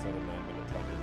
sana naimbele pale.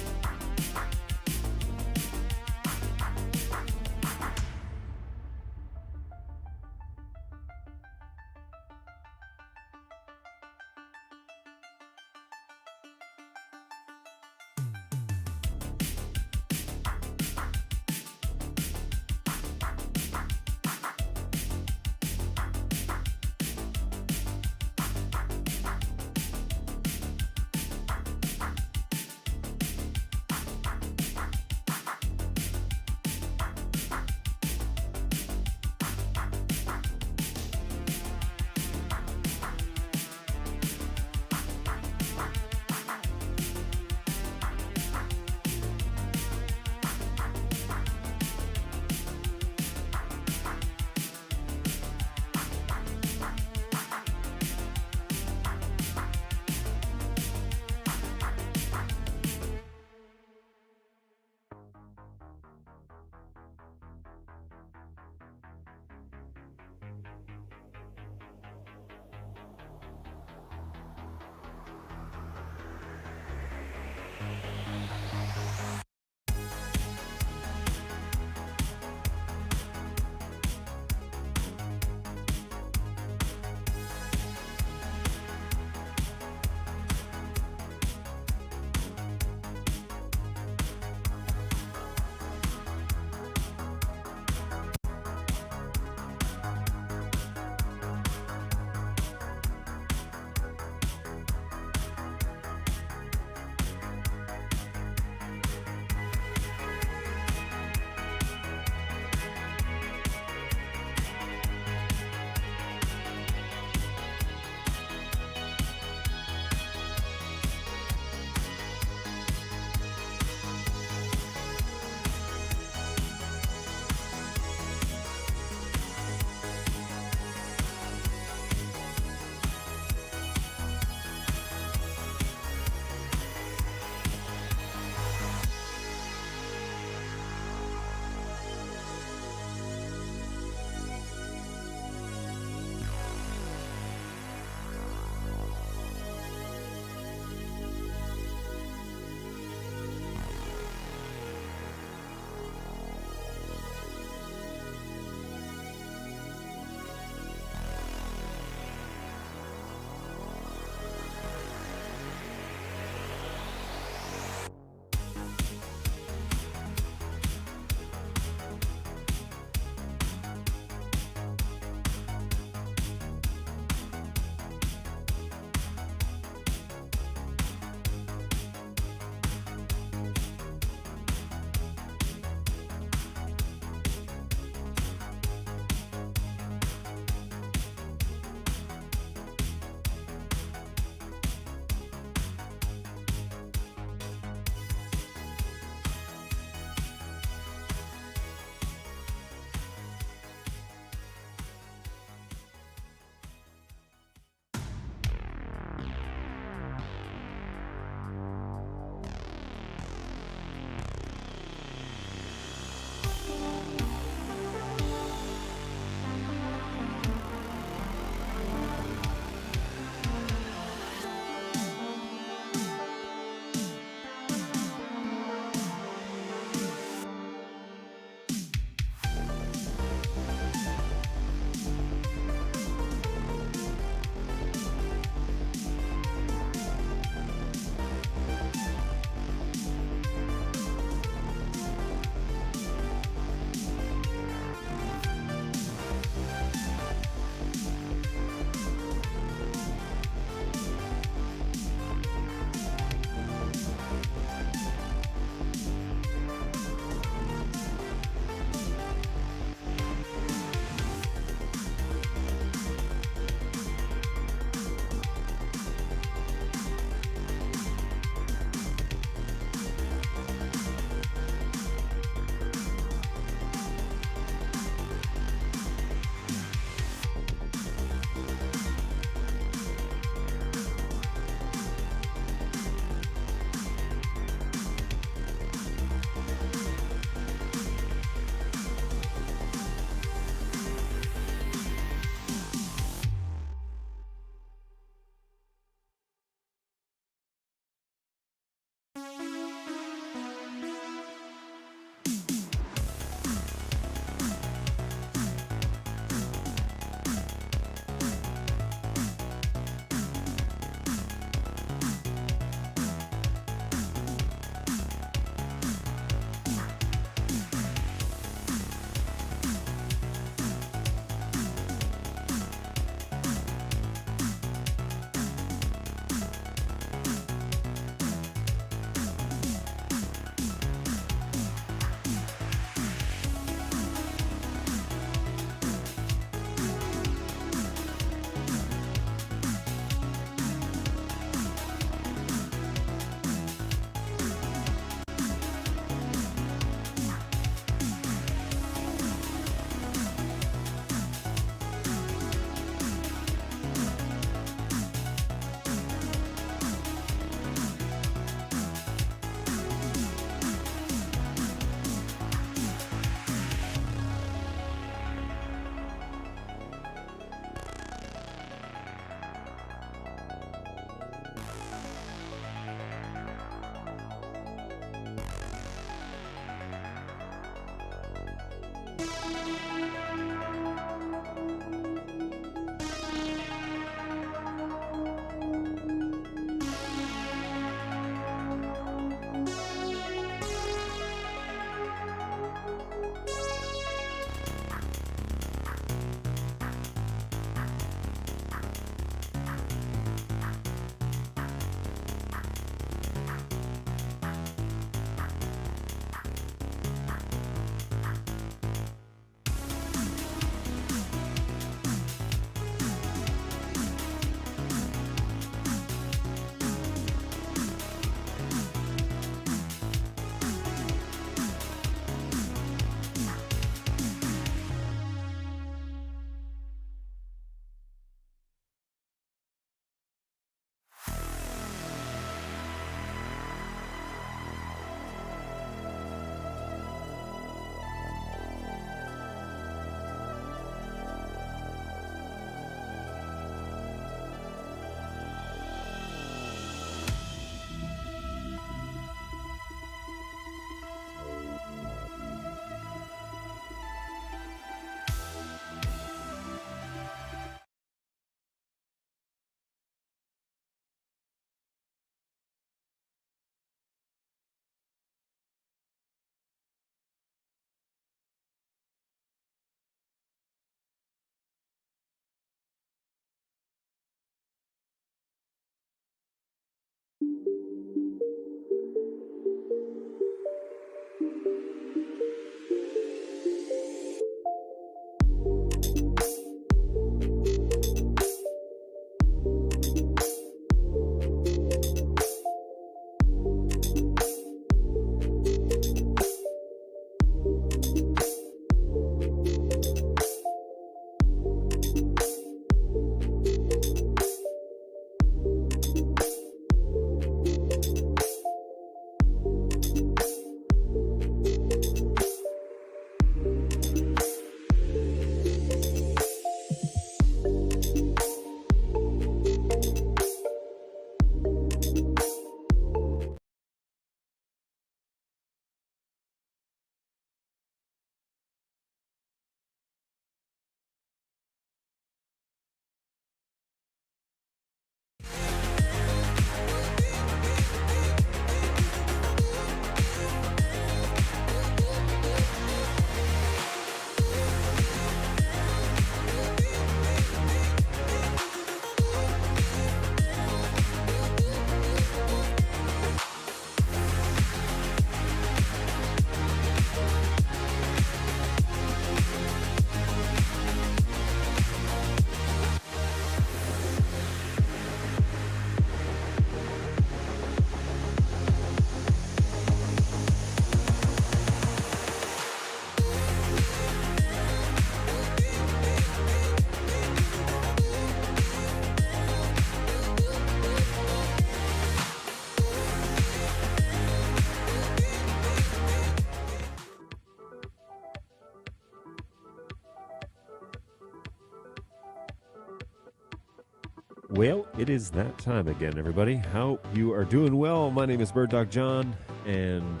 Well, it is that time again, everybody. Hope you are doing well. My name is Bird Dog John, and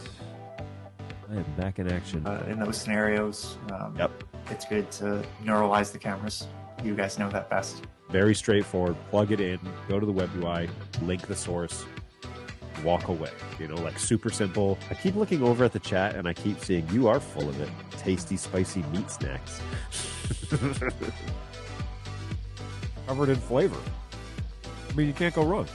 I am back in action. In those scenarios, Yep. it's good to neuralize the cameras. You guys know that best. Very straightforward. Plug it in, go to the web UI, link the source, walk away. You know, like super simple. I keep looking over at the chat, and I keep seeing you are full of it. Tasty, spicy meat snacks. Covered in flavor. I mean, you can't go wrong.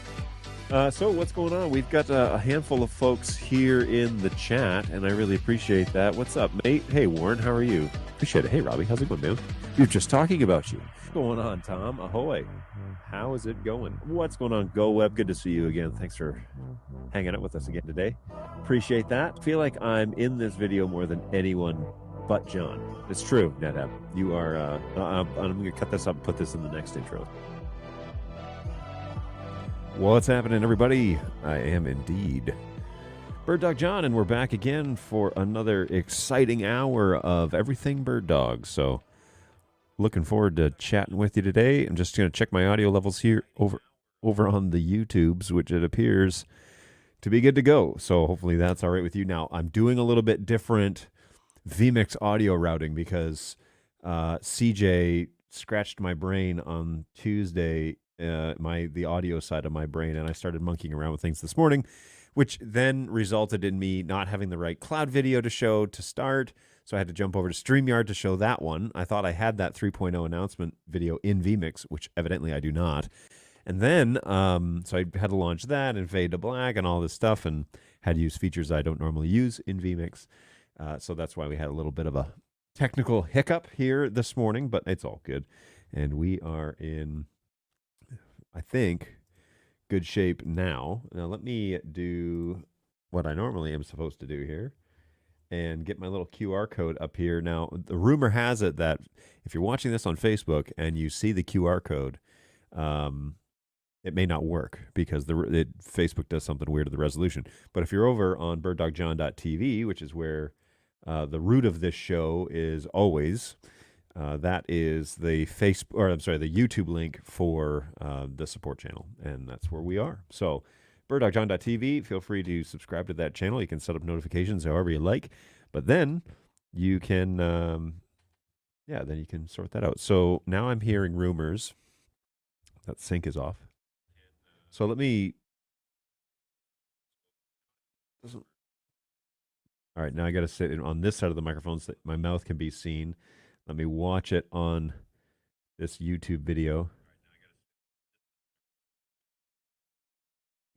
So what's going on? We've got a handful of folks here in the chat, and I really appreciate that. What's up, mate? Hey, Warren, how are you? Appreciate it. Hey, Robbie, how's it going, man? You're just talking about you. What's going on, Tom? Ahoy. How is it going? What's going on, Go Web? Good to see you again. Thanks for hanging out with us again today. Appreciate that. Feel like I'm in this video more than anyone but John. It's true, NetApp. You are, I'm going to cut this up and put this in the next intro. What's happening, everybody? I am indeed Bird Dog John, and we're back again for another exciting hour of everything Bird Dog. So, looking forward to chatting with you today. I'm just going to check my audio levels here over on the YouTubes, which it appears to be good to go. So, hopefully that's all right with you. Now, I'm doing a little bit different vMix audio routing because CJ scratched my brain on Tuesday. The audio side of my brain, and I started monkeying around with things this morning, which then resulted in me not having the right cloud video to show to start. So I had to jump over to StreamYard to show that one. I thought I had that 3.0 announcement video in vMix, which evidently I do not. And then, so I had to launch that and fade to black and all this stuff, and had to use features I don't normally use in vMix. So that's why we had a little bit of a technical hiccup here this morning, but it's all good. And we are in, I think, good shape now. Now let me do what I normally am supposed to do here and get my little QR code up here. Now, the rumor has it that if you're watching this on Facebook and you see the QR code, it may not work because Facebook does something weird to the resolution. But if you're over on birddogjohn.tv, which is where the root of this show is always, that is the the YouTube link for the support channel, and that's where we are. So, birddogjohn.tv, feel free to subscribe to that channel. You can set up notifications however you like, but then you can, then you can sort that out. So now I'm hearing rumors that sync is off. So let me. All right, now I got to sit on this side of the microphone so that my mouth can be seen. Let me watch it on this YouTube video.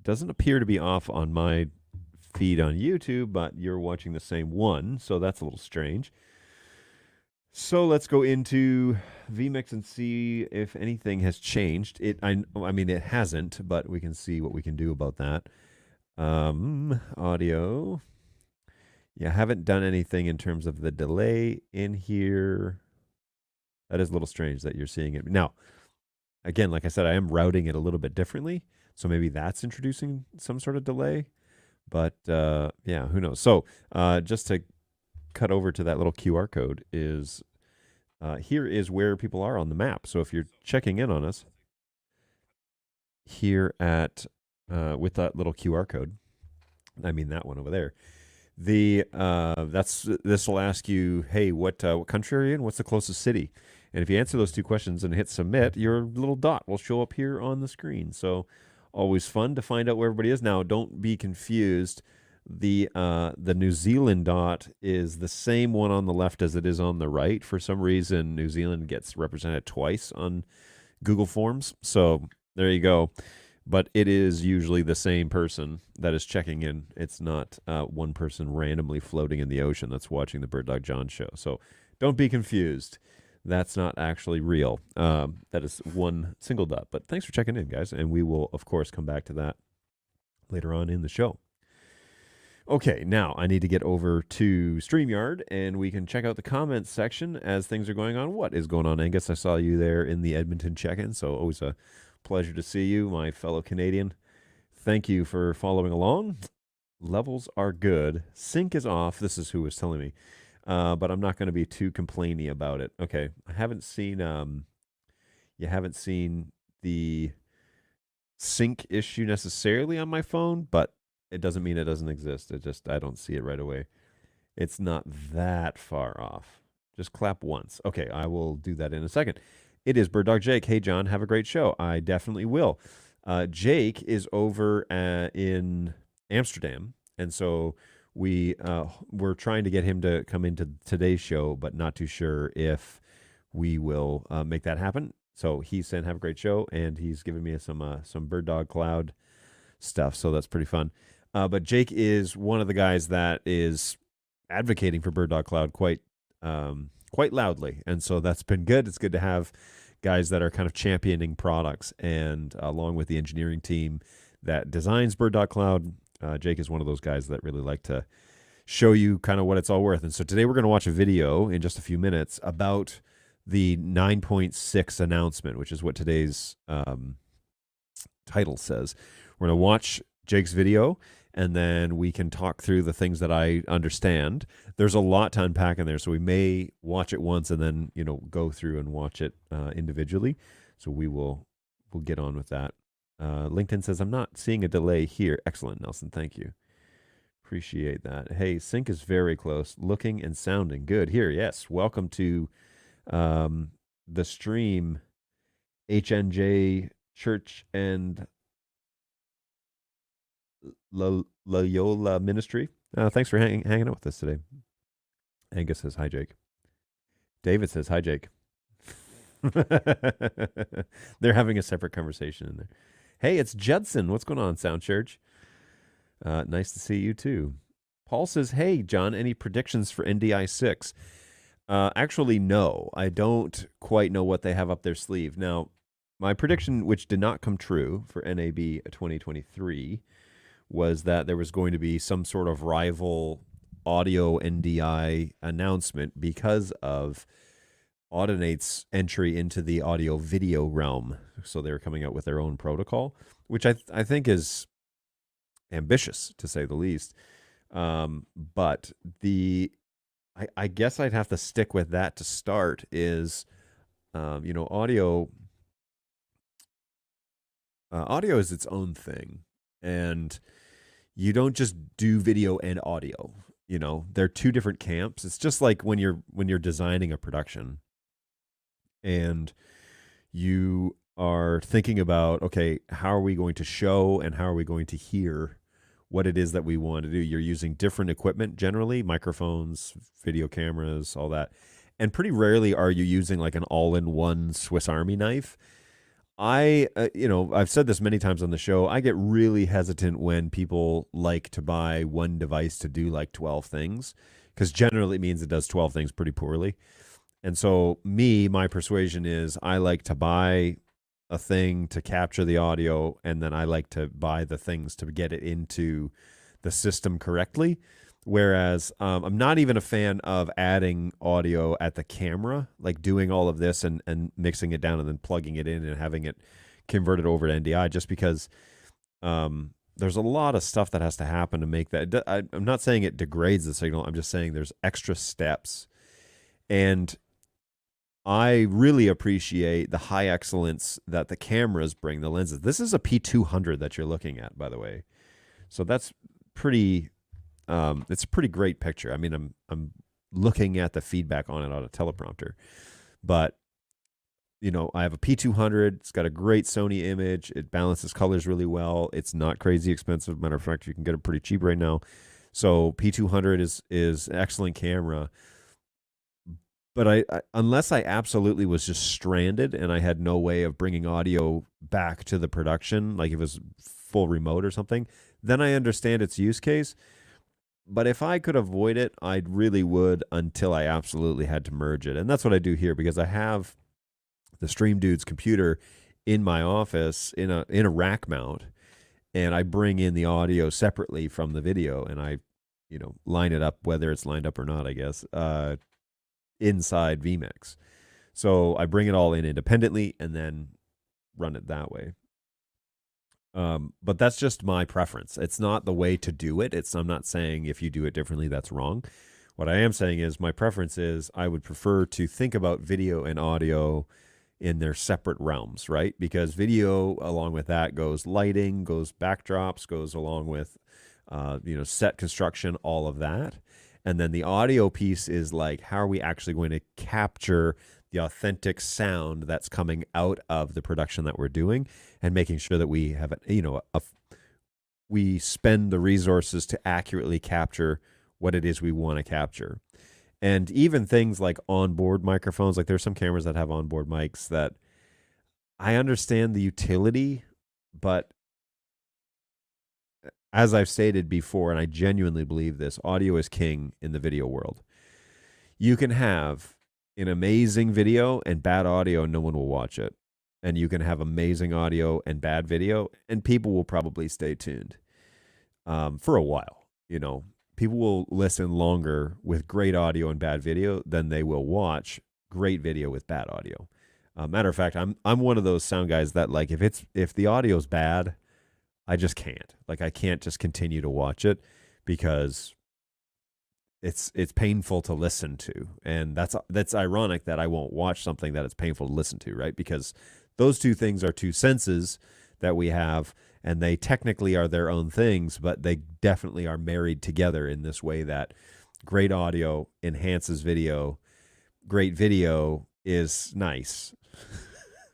doesn't appear to be off on my feed on YouTube, but you're watching the same one, so that's a little strange. So let's go into vMix and see if anything has changed. I mean, it hasn't, but we can see what we can do about that. Audio. Yeah, I haven't done anything in terms of the delay in here. That is a little strange that you're seeing it. Now, again, like I said, I am routing it a little bit differently. So maybe that's introducing some sort of delay. But yeah, who knows? So just to cut over to that little QR code is here is where people are on the map. So if you're checking in on us here at with that little QR code, I mean that one over there. This will ask you, hey, what country are you in? What's the closest city? And if you answer those two questions and hit submit, your little dot will show up here on the screen. So always fun to find out where everybody is. Now, don't be confused. The New Zealand dot is the same one on the left as it is on the right. For some reason, New Zealand gets represented twice on Google Forms. So there you go. But it is usually the same person that is checking in. It's not one person randomly floating in the ocean that's watching the Bird Dog John show. So don't be confused. That's not actually real. That is one single dot. But thanks for checking in, guys. And we will, of course, come back to that later on in the show. Okay, now I need to get over to StreamYard, and we can check out the comments section as things are going on. What is going on, Angus? I saw you there in the Edmonton check-in, so always a pleasure to see you, my fellow Canadian. Thank you for following along. Levels are good. Sync is off. This is who was telling me. But I'm not going to be too complainy about it. Okay, I haven't seen you haven't seen the sync issue necessarily on my phone, but it doesn't mean it doesn't exist. I don't see it right away. It's not that far off. Just clap once. Okay, I will do that in a second. It is Bird Dog Jake. Hey, John, have a great show. I definitely will. Jake is over in Amsterdam, and so we're trying to get him to come into today's show, but not too sure if we will make that happen. So he said, "Have a great show," and he's given me some Bird Dog Cloud stuff. So that's pretty fun. But Jake is one of the guys that is advocating for Bird Dog Cloud quite loudly, and so that's been good. It's good to have guys that are kind of championing products, and along with the engineering team that designs Bird Dog Cloud, Jake is one of those guys that really like to show you kind of what it's all worth. And so today we're going to watch a video in just a few minutes about the 9.6 announcement, which is what today's title says. We're going to watch Jake's video, and then we can talk through the things that I understand. There's a lot to unpack in there, so we may watch it once and then go through and watch it individually. So we'll get on with that. LinkedIn says, I'm not seeing a delay here. Excellent, Nelson. Thank you. Appreciate that. Hey, sync is very close. Looking and sounding good. Here, yes. Welcome to the stream, HNJ Church and Loyola Ministry. Thanks for hanging out with us today. Angus says, hi, Jake. David says, hi, Jake. They're having a separate conversation in there. Hey, it's Judson. What's going on, Sound Church? Nice to see you, too. Paul says, hey, John, any predictions for NDI 6? Actually, no. I don't quite know what they have up their sleeve. Now, my prediction, which did not come true for NAB 2023, was that there was going to be some sort of rival audio NDI announcement because of Audinate's entry into the audio video realm. So they were coming out with their own protocol, which I think is ambitious, to say the least. But I guess I'd have to stick with that to start is, audio is its own thing. And you don't just do video and audio. They're two different camps. It's just like when you're designing a production and you are thinking about, okay, how are we going to show and how are we going to hear what it is that we want to do? You're using different equipment, generally, microphones, video cameras, all that. And pretty rarely are you using like an all-in-one Swiss Army knife. I've said this many times on the show. I get really hesitant when people like to buy one device to do like 12 things, because generally it means it does 12 things pretty poorly. And so, my persuasion is I like to buy a thing to capture the audio, and then I like to buy the things to get it into the system correctly. Whereas I'm not even a fan of adding audio at the camera, like doing all of this and mixing it down and then plugging it in and having it converted over to NDI, just because there's a lot of stuff that has to happen to make that. I'm not saying it degrades the signal. I'm just saying there's extra steps. And I really appreciate the high excellence that the cameras bring, the lenses. This is a P200 that you're looking at, by the way. So that's pretty it's a pretty great picture. I mean, I'm looking at the feedback on it on a teleprompter. But I have a P200. It's got a great Sony image. It balances colors really well. It's not crazy expensive. Matter of fact, you can get it pretty cheap right now. So P200 is an excellent camera. But I unless I absolutely was just stranded and I had no way of bringing audio back to the production, like if it was full remote or something, then I understand its use case. But if I could avoid it, I really would, until I absolutely had to merge it. And that's what I do here, because I have the Stream Dude's computer in my office in a rack mount, and I bring in the audio separately from the video, and I line it up, whether it's lined up or not, I guess, inside vMix. So I bring it all in independently and then run it that way. But that's just my preference. It's not the way to do it. I'm not saying if you do it differently, that's wrong. What I am saying is my preference is I would prefer to think about video and audio in their separate realms, right? Because video, along with that, goes lighting, goes backdrops, goes along with, set construction, all of that. And then the audio piece is like, how are we actually going to capture the authentic sound that's coming out of the production that we're doing, and making sure that we have we spend the resources to accurately capture what it is we want to capture. And even things like onboard microphones, like there's some cameras that have onboard mics that I understand the utility, but as I've stated before, and I genuinely believe this, audio is king in the video world. You can have an amazing video and bad audio, and no one will watch it. And you can have amazing audio and bad video, and people will probably stay tuned for a while. People will listen longer with great audio and bad video than they will watch great video with bad audio. Matter of fact, I'm one of those sound guys that, like, if the audio's bad, I just can't. Like, I can't just continue to watch it, because it's painful to listen to. And that's ironic that I won't watch something that it's painful to listen to, right? Because those two things are two senses that we have, and they technically are their own things, but they definitely are married together in this way that great audio enhances video. Great video is nice,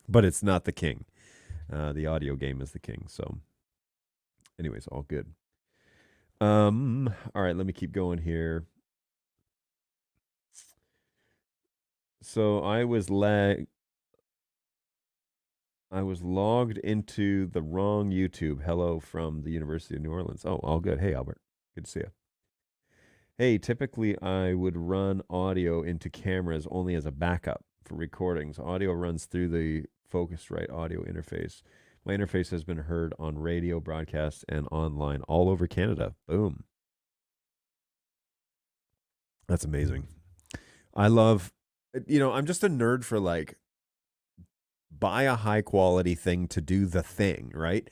but it's not the king. The audio game is the king. So anyways, all good. All right, let me keep going here. So I was logged into the wrong YouTube. Hello from the University of New Orleans. Oh, all good. Hey, Albert. Good to see you. Hey, typically I would run audio into cameras only as a backup for recordings. Audio runs through the Focusrite audio interface. My interface has been heard on radio, broadcast, and online all over Canada. Boom. That's amazing. I love, I'm just a nerd for, like, buy a high quality thing to do the thing, right?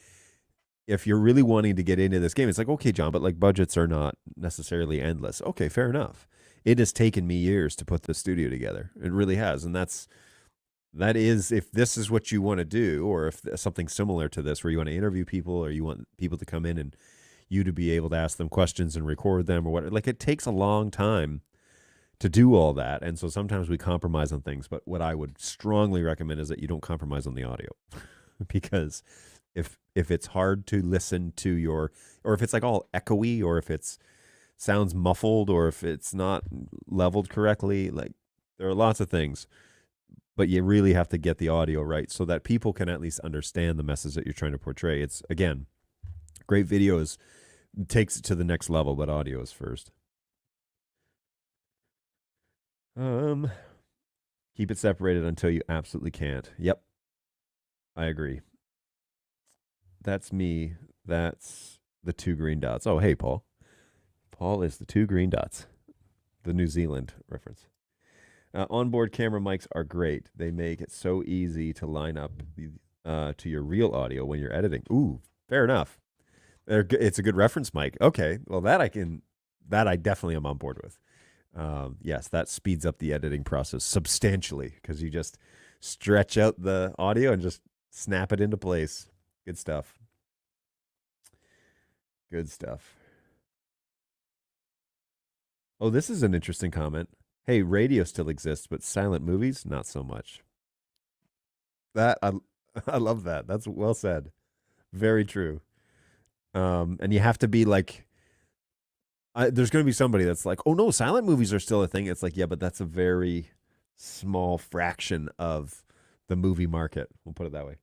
If you're really wanting to get into this game, it's like, okay, John, but like budgets are not necessarily endless. Okay, fair enough. It has taken me years to put the studio together. It really has. And that is, if this is what you want to do, or if something similar to this, where you want to interview people, or you want people to come in and you to be able to ask them questions and record them, or what, like, it takes a long time to do all that. And so sometimes we compromise on things, but what I would strongly recommend is that you don't compromise on the audio because if it's hard to listen to or if it's like all echoey, or if it's sounds muffled, or if it's not leveled correctly, like, there are lots of things. but you really have to get the audio right so that people can at least understand the message that you're trying to portray. It's, again, great video takes it to the next level, but audio is first. Keep it separated until you absolutely can't. Yep. I agree. That's me. That's the 2 green dots. Oh, hey, Paul. Paul is the 2 green dots. The New Zealand reference. Onboard camera mics are great. They make it so easy to line up to your real audio when you're editing. Ooh, fair enough. It's a good reference mic. Okay, well that I definitely am on board with. Yes, that speeds up the editing process substantially because you just stretch out the audio and just snap it into place. Good stuff. Good stuff. Oh, this is an interesting comment. Hey, radio still exists, but silent movies, not so much. That I love that. That's well said. Very true. And you have to be like, there's going to be somebody that's like, oh no, silent movies are still a thing. It's like, yeah, but that's a very small fraction of the movie market. We'll put it that way.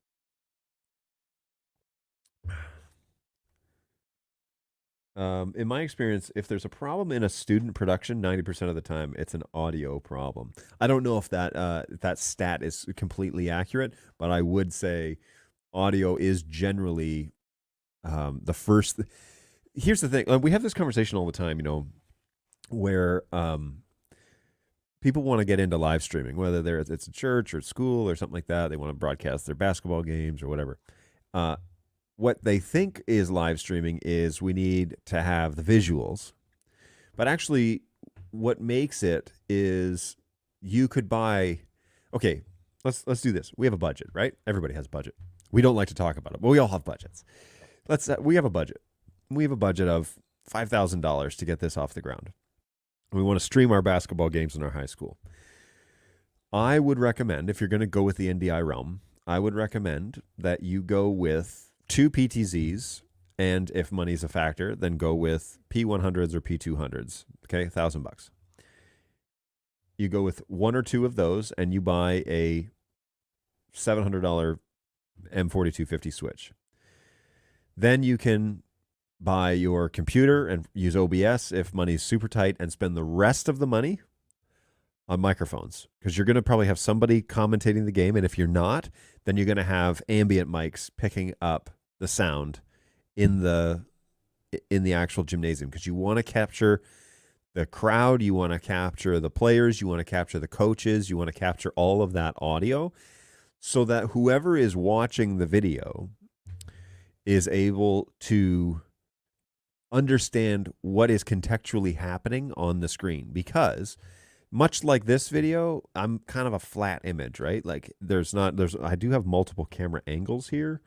In my experience, if there's a problem in a student production, 90% of the time it's an audio problem. I don't know if that stat is completely accurate, but I would say audio is generally the first. Here's the thing: we have this conversation all the time, where people want to get into live streaming, whether it's a church or school or something like that. They want to broadcast their basketball games or whatever. What they think is live streaming is we need to have the visuals. But actually, what makes it is you could buy, okay, let's do this. We have a budget, right? Everybody has a budget. We don't like to talk about it, but we all have budgets. We have a budget. We have a budget of $5,000 to get this off the ground. We want to stream our basketball games in our high school. I would recommend, if you're going to go with the NDI realm, I would recommend that you go with 2 PTZs, and if money's a factor, then go with P100s or P200s. Okay, $1,000. You go with 1 or 2 of those, and you buy a $700 M4250 switch. Then you can buy your computer and use OBS if money's super tight, and spend the rest of the money on microphones, because you're going to probably have somebody commentating the game, and if you're not, then you're going to have ambient mics picking up the sound in the actual gymnasium, because you want to capture the crowd, you want to capture the players, you want to capture the coaches, you want to capture all of that audio so that whoever is watching the video is able to understand what is contextually happening on the screen. Because much like this video, I'm kind of a flat image, right? Like I do have multiple camera angles here,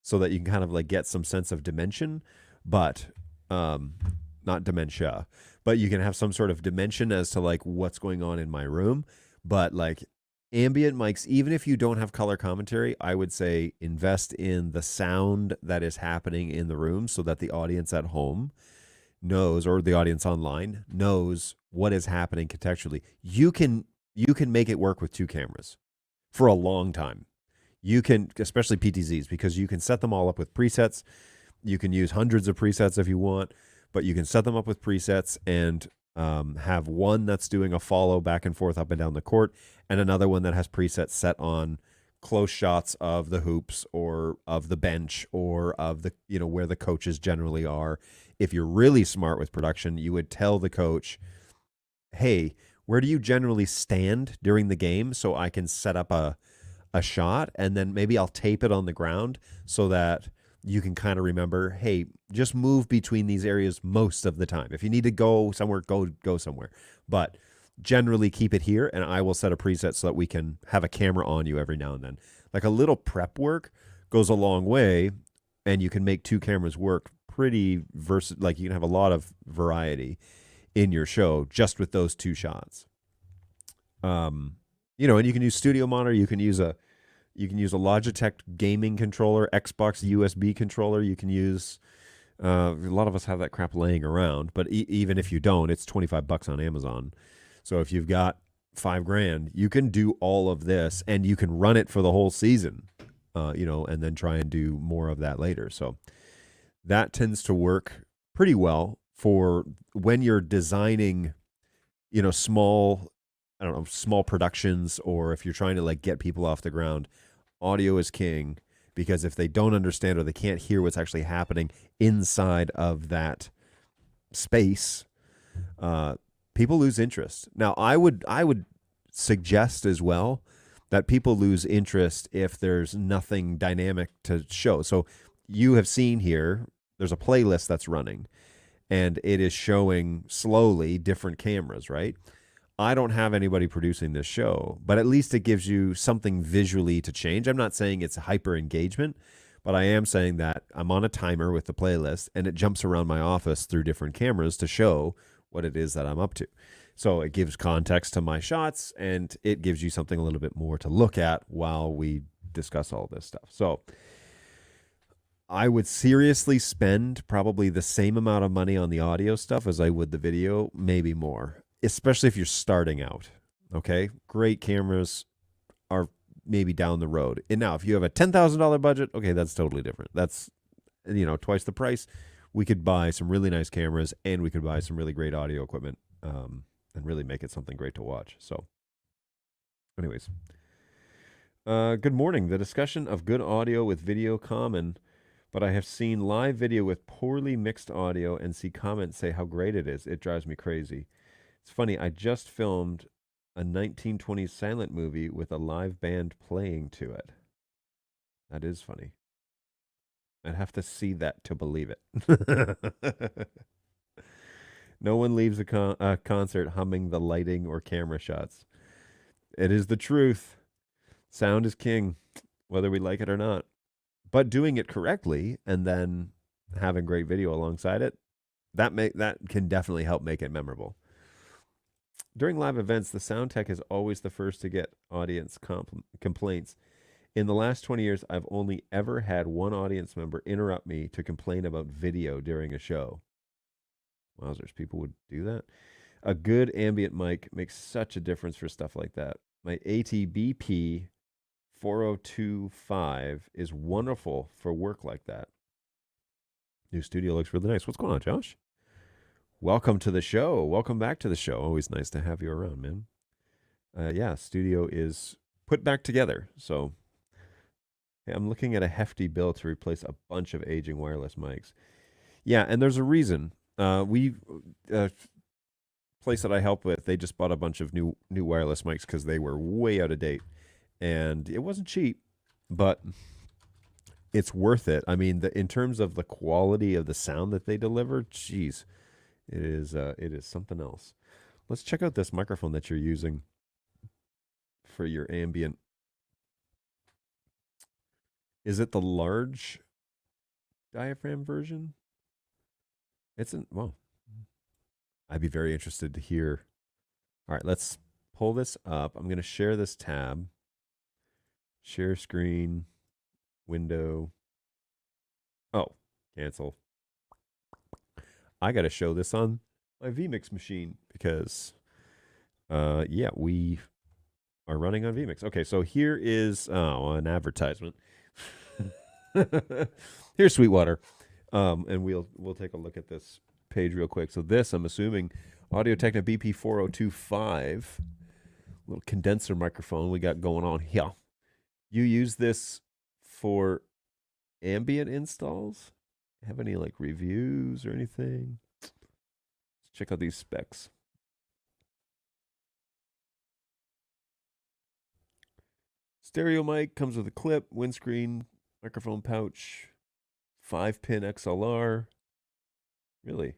so that you can kind of like get some sense of dimension, but not dementia, but you can have some sort of dimension as to like what's going on in my room. But like ambient mics, even if you don't have color commentary, I would say invest in the sound that is happening in the room so that the audience at home knows, or the audience online knows, what is happening contextually. You can make it work with 2 cameras for a long time. You can, especially PTZs, because you can set them all up with presets. You can use hundreds of presets if you want, but you can set them up with presets and have one that's doing a follow back and forth up and down the court, and another one that has presets set on close shots of the hoops or of the bench or of the, where the coaches generally are. If you're really smart with production, you would tell the coach, hey, where do you generally stand during the game so I can set up a shot, and then maybe I'll tape it on the ground so that you can kind of remember, hey, just move between these areas most of the time. If you need to go somewhere, go somewhere. But generally keep it here, and I will set a preset so that we can have a camera on you every now and then. Like a little prep work goes a long way, and you can make 2 cameras work pretty like you can have a lot of variety in your show just with those 2 shots. And you can use Studio Monitor. You can use a Logitech gaming controller, Xbox USB controller. You can use a lot of us have that crap laying around, but even if you don't, it's $25 on Amazon. So if you've got $5,000, you can do all of this and you can run it for the whole season, and then try and do more of that later. So that tends to work pretty well for when you're designing, small, I don't know, small productions, or if you're trying to like get people off the ground. Audio is king, because if they don't understand or they can't hear what's actually happening inside of that space, people lose interest. Now, I would suggest as well that people lose interest if there's nothing dynamic to show. So you have seen here, there's a playlist that's running, and it is showing slowly different cameras, right? I don't have anybody producing this show, but at least it gives you something visually to change. I'm not saying it's hyper engagement, but I am saying that I'm on a timer with the playlist and it jumps around my office through different cameras to show what it is that I'm up to. So it gives context to my shots, and it gives you something a little bit more to look at while we discuss all this stuff. So I would seriously spend probably the same amount of money on the audio stuff as I would the video, maybe more, especially if you're starting out. Okay. Great cameras are maybe down the road. And now, if you have a $10,000 budget, okay, that's totally different. That's, twice the price. We could buy some really nice cameras, and we could buy some really great audio equipment, and really make it something great to watch. So, anyways, good morning. The discussion of good audio with video common, but I have seen live video with poorly mixed audio and see comments say how great it is. It drives me crazy. It's funny. I just filmed a 1920s silent movie with a live band playing to it. That is funny. I'd have to see that to believe it. No one leaves a concert humming the lighting or camera shots. It is the truth. Sound is king, whether we like it or not. But doing it correctly and then having great video alongside it, that can definitely help make it memorable. During live events, the sound tech is always the first to get audience complaints. In the last 20 years, I've only ever had one audience member interrupt me to complain about video during a show. Wowzers, people would do that. A good ambient mic makes such a difference for stuff like that. My ATBP 4025 is wonderful for work like that. New studio looks really nice. What's going on, Josh? Welcome to the show. Welcome back to the show. Always nice to have you around, man. Yeah, studio is put back together. So I'm looking at a hefty bill to replace a bunch of aging wireless mics. Yeah, and there's a reason. Place that I help with, they just bought a bunch of new wireless mics because they were way out of date, and it wasn't cheap, but it's worth it. I mean, in terms of the quality of the sound that they deliver, geez, it is something else. Let's check out this microphone that you're using for your ambient. Is it the large diaphragm version? Well, I'd be very interested to hear. All right, let's pull this up. I'm going to share this tab. Share screen, window. Oh, cancel. I got to show this on my vMix machine because, we are running on vMix. Okay, so here is an advertisement. Here's Sweetwater. And we'll take a look at this page real quick. So this, I'm assuming, Audio-Technica BP4025, little condenser microphone we got going on here. You use this for ambient installs? Have any like reviews or anything? Let's check out these specs. Stereo mic, comes with a clip, windscreen, microphone pouch, 5-pin XLR. Really?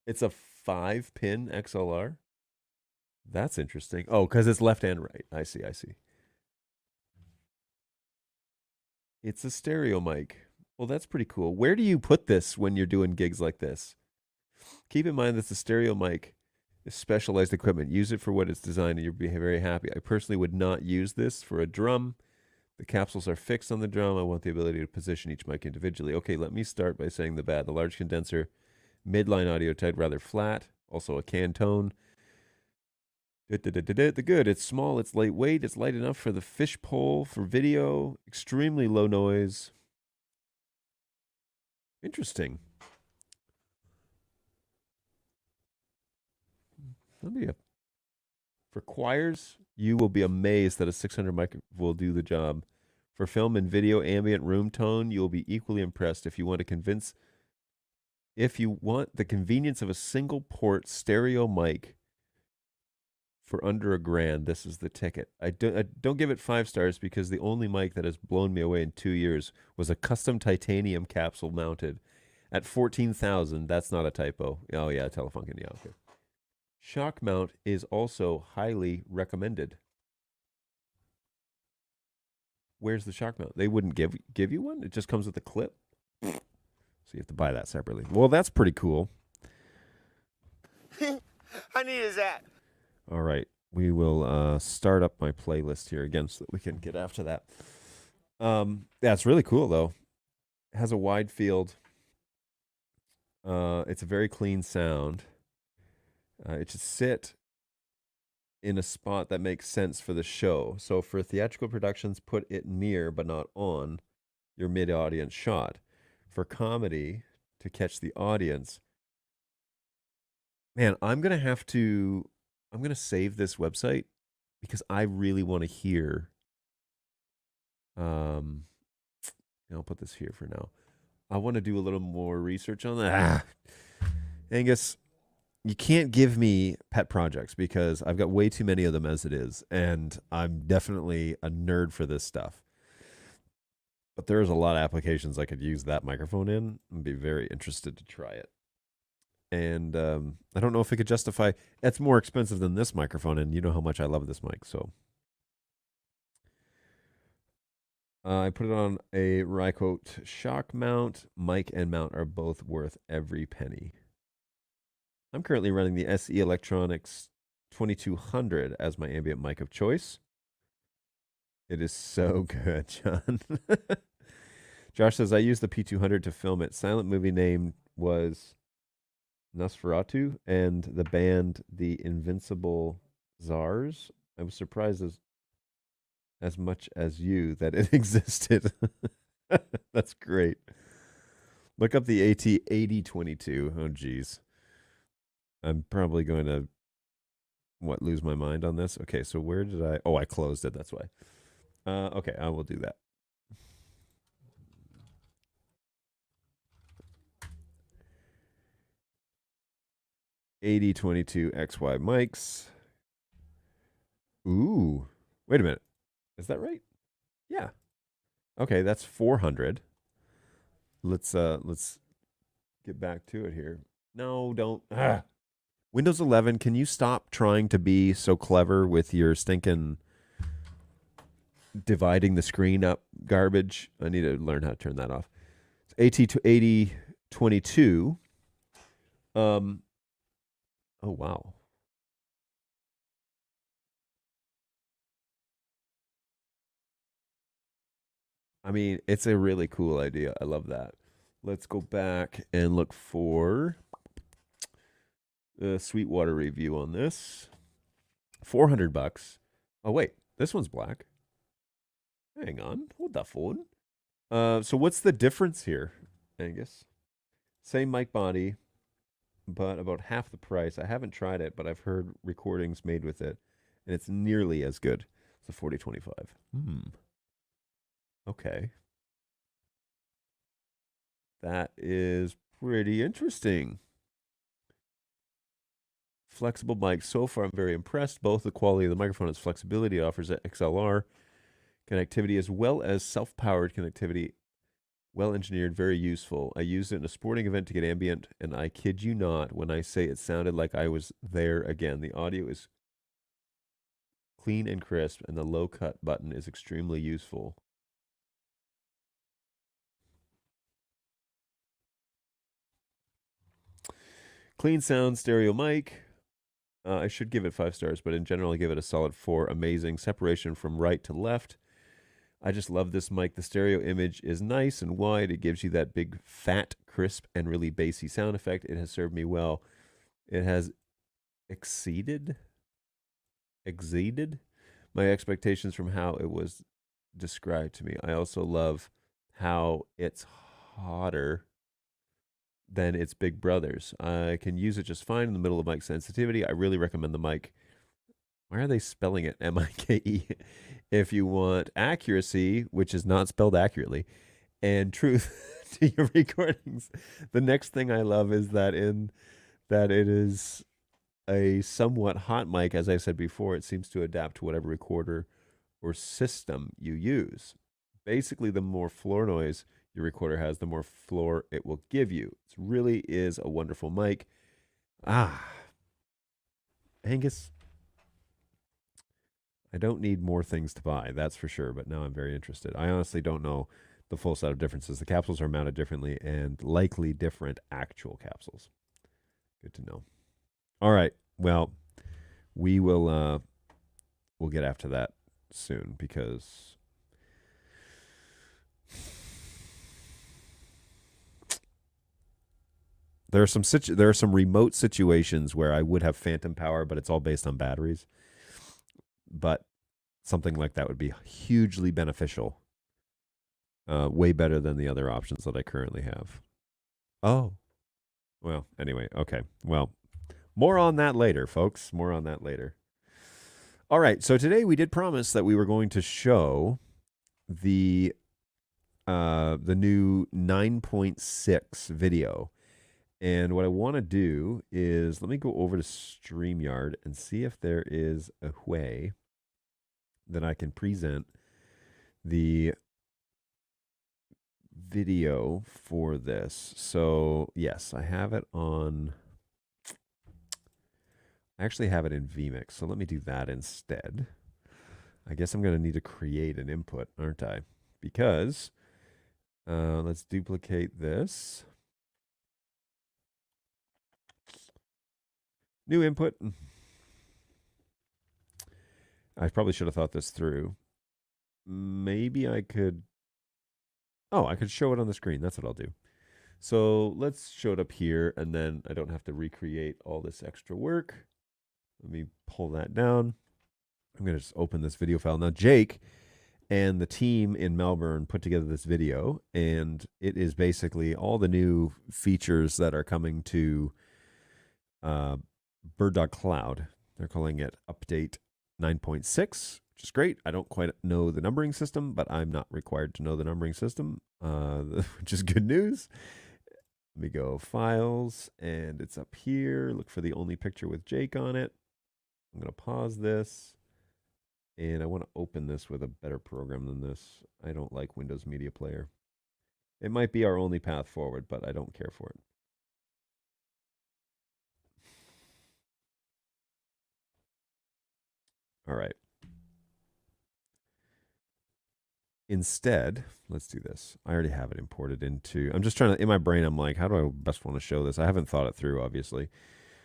It's a 5-pin XLR? That's interesting. Oh, because it's left and right. I see. It's a stereo mic. Well, that's pretty cool. Where do you put this when you're doing gigs like this? Keep in mind that the stereo mic is specialized equipment. Use it for what it's designed and you'll be very happy. I personally would not use this for a drum. The capsules are fixed on the drum. I want the ability to position each mic individually. Okay, let me start by saying the bad. The large condenser Midline audio tag rather flat. Also a Cantone. The good. It's small. It's lightweight. It's light enough for the fishpole for video. Extremely low noise. Interesting. For choirs, you will be amazed that a 600 mic will do the job. For film and video ambient room tone, you will be equally impressed. If you want the convenience of a single port stereo mic for under $1,000, this is the ticket. I don't give it 5 stars because the only mic that has blown me away in 2 years was a custom titanium capsule mounted at $14,000. That's not a typo. Oh yeah, Telefunken. Yeah, okay. Shock mount is also highly recommended. Where's the shock mount? They wouldn't give you one? It just comes with a clip? So you have to buy that separately. Well, that's pretty cool. How neat is that? All right. We will start up my playlist here again so that we can get after that. Yeah, it's really cool, though. It has a wide field. It's a very clean sound. It should sit in a spot that makes sense for the show. So for theatrical productions, put it near but not on your mid-audience shot. For comedy, to catch the audience, man, I'm going to save this website because I really want to hear. I'll put this here for now. I want to do a little more research on that. Angus, you can't give me pet projects because I've got way too many of them as it is, and I'm definitely a nerd for this stuff. But there's a lot of applications I could use that microphone in. I'd be very interested to try it. And I don't know if it could justify. It's more expensive than this microphone, and you know how much I love this mic. So I put it on a Rycote shock mount. Mic and mount are both worth every penny. I'm currently running the SE Electronics 2200 as my ambient mic of choice. It is so good, John. Josh says, I used the P200 to film it. Silent movie name was Nosferatu, and the band The Invincible Czars. I was surprised as much as you that it existed. That's great. Look up the AT8022. Oh, geez. I'm probably going to, lose my mind on this? Okay, so where did I... Oh, I closed it. That's why. Okay, I will do that. AT22 XY mics. Ooh. Wait a minute. Is that right? Yeah. Okay, that's 400. Let's get back to it here. No, don't. Windows 11, can you stop trying to be so clever with your stinking dividing the screen up garbage? I need to learn how to turn that off. It's AT8022. Oh, wow. I mean, it's a really cool idea. I love that. Let's go back and look for the Sweetwater review on this. $400. Oh, wait. This one's black. Hang on. Hold that phone. So what's the difference here, Angus? Same mic body, but about half the price. I haven't tried it, but I've heard recordings made with it, and it's nearly as good. It's a 4025. Okay. That is pretty interesting. Flexible mic. So far, I'm very impressed. Both the quality of the microphone and its flexibility it offers at XLR connectivity as well as self-powered connectivity. Well engineered, very useful. I used it in a sporting event to get ambient, and I kid you not when I say it sounded like I was there again. The audio is clean and crisp, and the low cut button is extremely useful. Clean sound, stereo mic. I should give it 5 stars, but in general, I give it a solid 4. Amazing separation from right to left. I just love this mic. The stereo image is nice and wide. It gives you that big, fat, crisp, and really bassy sound effect. It has served me well. It has exceeded my expectations from how it was described to me. I also love how it's hotter than its big brothers. I can use it just fine in the middle of mic sensitivity. I really recommend the mic. Why are they spelling it M-I-K-E? If you want accuracy, which is not spelled accurately, and truth to your recordings. The next thing I love is that it is a somewhat hot mic. As I said before, it seems to adapt to whatever recorder or system you use. Basically, the more floor noise your recorder has, the more floor it will give you. It really is a wonderful mic. Angus, I don't need more things to buy, that's for sure, but now I'm very interested. I honestly don't know the full set of differences. The capsules are mounted differently and likely different actual capsules. Good to know. All right, well, we'll get after that soon because there are some remote situations where I would have phantom power, but it's all based on batteries. But something like that would be hugely beneficial. Way better than the other options that I currently have. Oh. Well, anyway, okay. Well, more on that later, folks. More on that later. All right, so today we did promise that we were going to show the new 9.6 video. And what I want to do is let me go over to StreamYard and see if there is a way that I can present the video for this. So yes, I have it on, I actually have it in vMix. So let me do that instead. I guess I'm going to need to create an input, aren't I? Because let's duplicate this. New input. I probably should have thought this through. Maybe I could... Oh, I could show it on the screen. That's what I'll do. So let's show it up here, and then I don't have to recreate all this extra work. Let me pull that down. I'm going to just open this video file. Now, Jake and the team in Melbourne put together this video, and it is basically all the new features that are coming to BirdDog Cloud. They're calling it Update 9.6, which is great. I don't quite know the numbering system, but I'm not required to know the numbering system, which is good news. Let me go Files, and it's up here. Look for the only picture with Jake on it. I'm going to pause this, and I want to open this with a better program than this. I don't like Windows Media Player. It might be our only path forward, but I don't care for it. All right. Instead, let's do this. I already have it imported into, I'm just trying to, in my brain, I'm like, how do I best want to show this? I haven't thought it through, obviously.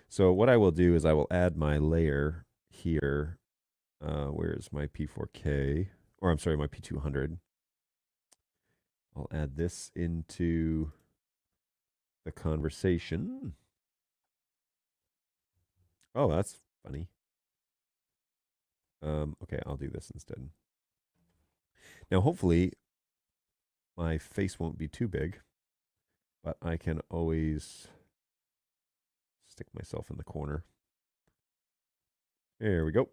So what I will do is I will add my layer here. Where's my P4K? Or I'm sorry, my P200. I'll add this into the conversation. Oh, that's funny. Okay, I'll do this instead. Now, hopefully, my face won't be too big, but I can always stick myself in the corner. There we go.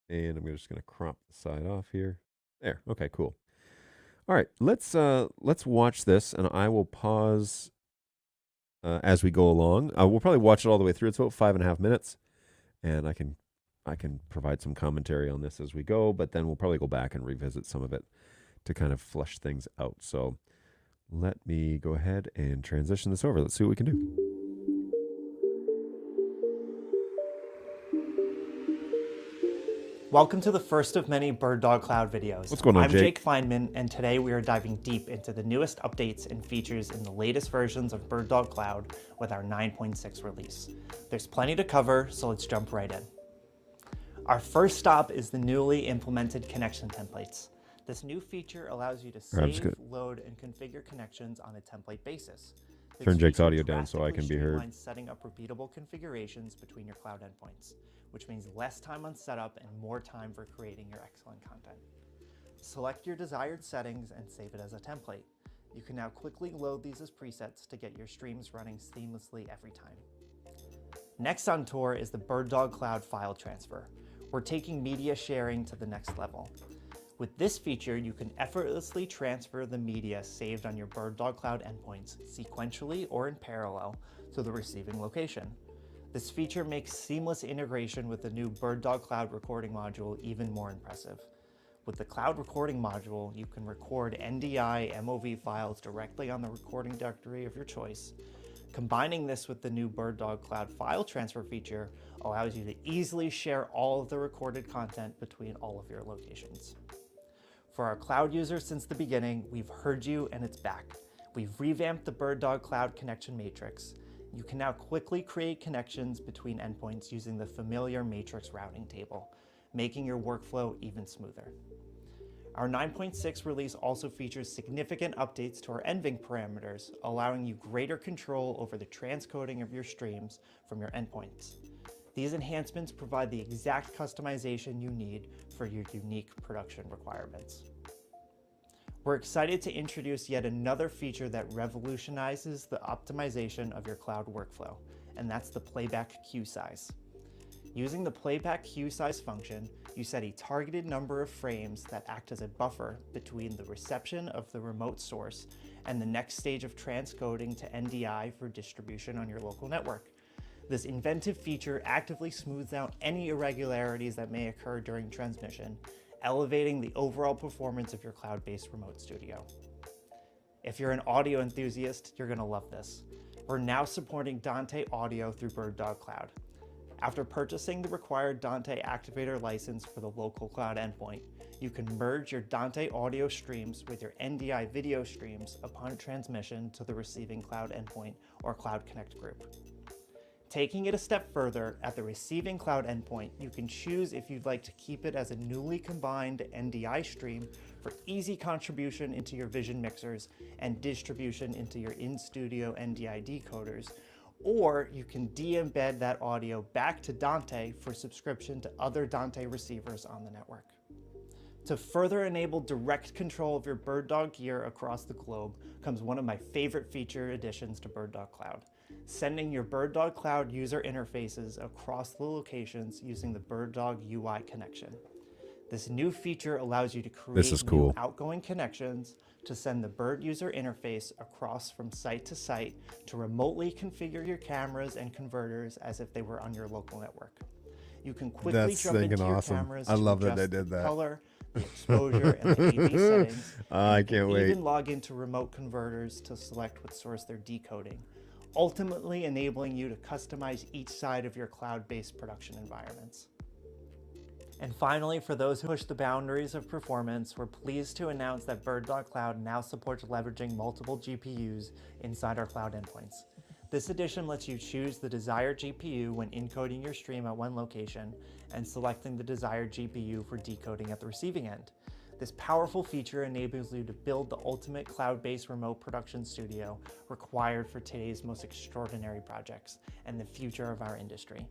And I'm just going to crop the side off here. There. Okay, cool. All right, let's watch this, and I will pause as we go along. We'll probably watch it all the way through. It's about 5.5 minutes, and I can provide some commentary on this as we go, but then we'll probably go back and revisit some of it to kind of flush things out. So let me go ahead and transition this over. Let's see what we can do. Welcome to the first of many BirdDog Cloud videos. What's going on, I'm Jake? Jake Feynman, and today we are diving deep into the newest updates and features in the latest versions of BirdDog Cloud with our 9.6 release. There's plenty to cover, so let's jump right in. Our first stop is the newly implemented connection templates. This new feature allows you to save, load, and configure connections on a template basis. This Turn Jake's feature audio down so I can be heard. drastically streamlines setting up repeatable configurations between your cloud endpoints, which means less time on setup and more time for creating your excellent content. Select your desired settings and save it as a template. You can now quickly load these as presets to get your streams running seamlessly every time. Next on tour is the BirdDog Cloud file transfer. We're taking media sharing to the next level. With this feature, you can effortlessly transfer the media saved on your BirdDog Cloud endpoints sequentially or in parallel to the receiving location. This feature makes seamless integration with the new BirdDog Cloud recording module even more impressive. With the Cloud Recording module, you can record NDI MOV files directly on the recording directory of your choice. Combining this with the new BirdDog Cloud file transfer feature allows you to easily share all of the recorded content between all of your locations. For our cloud users since the beginning, we've heard you and it's back. We've revamped the BirdDog Cloud connection matrix. You can now quickly create connections between endpoints using the familiar matrix routing table, making your workflow even smoother. Our 9.6 release also features significant updates to our NVENC parameters, allowing you greater control over the transcoding of your streams from your endpoints. These enhancements provide the exact customization you need for your unique production requirements. We're excited to introduce yet another feature that revolutionizes the optimization of your cloud workflow, and that's the playback queue size. Using the playback queue size function, you set a targeted number of frames that act as a buffer between the reception of the remote source and the next stage of transcoding to NDI for distribution on your local network. This inventive feature actively smooths out any irregularities that may occur during transmission, elevating the overall performance of your cloud-based remote studio. If you're an audio enthusiast, you're going to love this. We're now supporting Dante Audio through BirdDog Cloud. After purchasing the required Dante Activator license for the local cloud endpoint, you can merge your Dante audio streams with your NDI video streams upon transmission to the receiving cloud endpoint or Cloud Connect group. Taking it a step further, at the receiving cloud endpoint, you can choose if you'd like to keep it as a newly combined NDI stream for easy contribution into your Vision mixers and distribution into your in-studio NDI decoders, or you can de-embed that audio back to Dante for subscription to other Dante receivers on the network. To further enable direct control of your BirdDog gear across the globe comes one of my favorite feature additions to BirdDog Cloud, sending your BirdDog Cloud user interfaces across the locations using the BirdDog UI connection. This new feature allows you to create new outgoing connections to send the Bird user interface across from site to site to remotely configure your cameras and converters as if they were on your local network. You can quickly jump into your cameras to adjust the color, the exposure, and the AV settings. I can't wait. Even log into remote converters to select what source they're decoding, ultimately enabling you to customize each side of your cloud-based production environments. And finally, for those who push the boundaries of performance, we're pleased to announce that BirdDog Cloud now supports leveraging multiple GPUs inside our cloud endpoints. This addition lets you choose the desired GPU when encoding your stream at one location and selecting the desired GPU for decoding at the receiving end. This powerful feature enables you to build the ultimate cloud-based remote production studio required for today's most extraordinary projects and the future of our industry.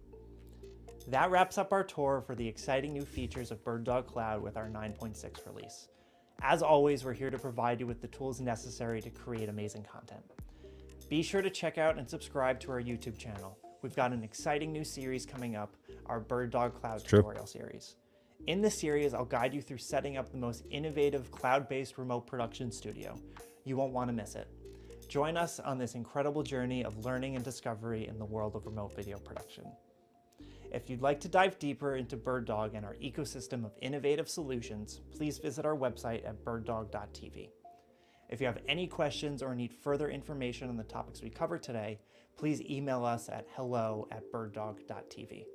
That wraps up our tour for the exciting new features of BirdDog Cloud with our 9.6 release. As always, we're here to provide you with the tools necessary to create amazing content. Be sure to check out and subscribe to our YouTube channel. We've got an exciting new series coming up, our BirdDog Cloud tutorial series. In this series, I'll guide you through setting up the most innovative cloud-based remote production studio. You won't want to miss it. Join us on this incredible journey of learning and discovery in the world of remote video production. If you'd like to dive deeper into BirdDog and our ecosystem of innovative solutions, please visit our website at birddog.tv. If you have any questions or need further information on the topics we covered today, please email us at hello@birddog.tv.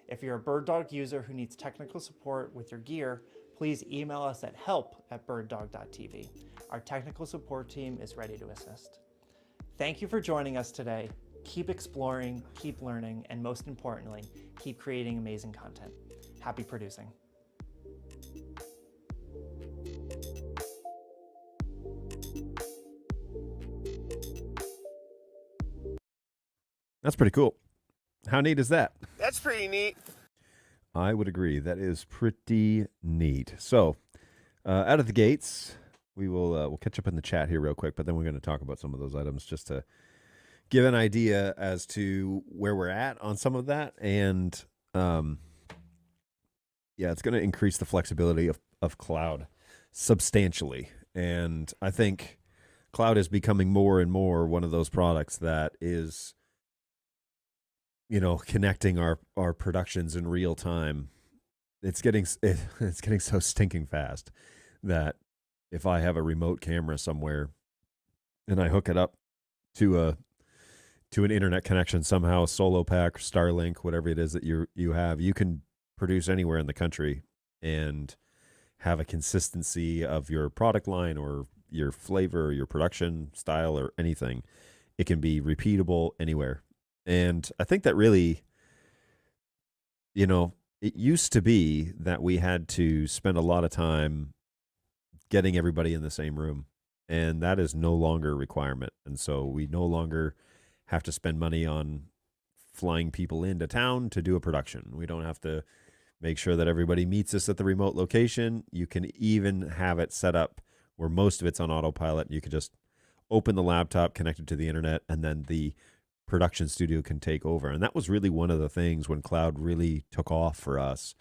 If you're a BirdDog user who needs technical support with your gear, please email us at help@birddog.tv. Our technical support team is ready to assist. Thank you for joining us today. Keep exploring, keep learning, and most importantly, keep creating amazing content. Happy producing. That's pretty cool. How neat is that? That's pretty neat. I would agree. That is pretty neat. So, out of the gates, we'll catch up in the chat here real quick, but then we're going to talk about some of those items just to give an idea as to where we're at on some of that. And it's going to increase the flexibility of cloud substantially. And I think cloud is becoming more and more one of those products that is, connecting our productions in real time. It's getting so stinking fast that if I have a remote camera somewhere and I hook it up to an internet connection somehow, Solo Pack, Starlink, whatever it is that you have, you can produce anywhere in the country and have a consistency of your product line or your flavor or your production style or anything. It can be repeatable anywhere. And I think that really, it used to be that we had to spend a lot of time getting everybody in the same room, and that is no longer a requirement. And so we no longer have to spend money on flying people into town to do a production. We don't have to make sure that everybody meets us at the remote location. You can even have it set up where most of it's on autopilot. You can just open the laptop, connect it to the internet, and then the production studio can take over. And that was really one of the things when cloud really took off for us,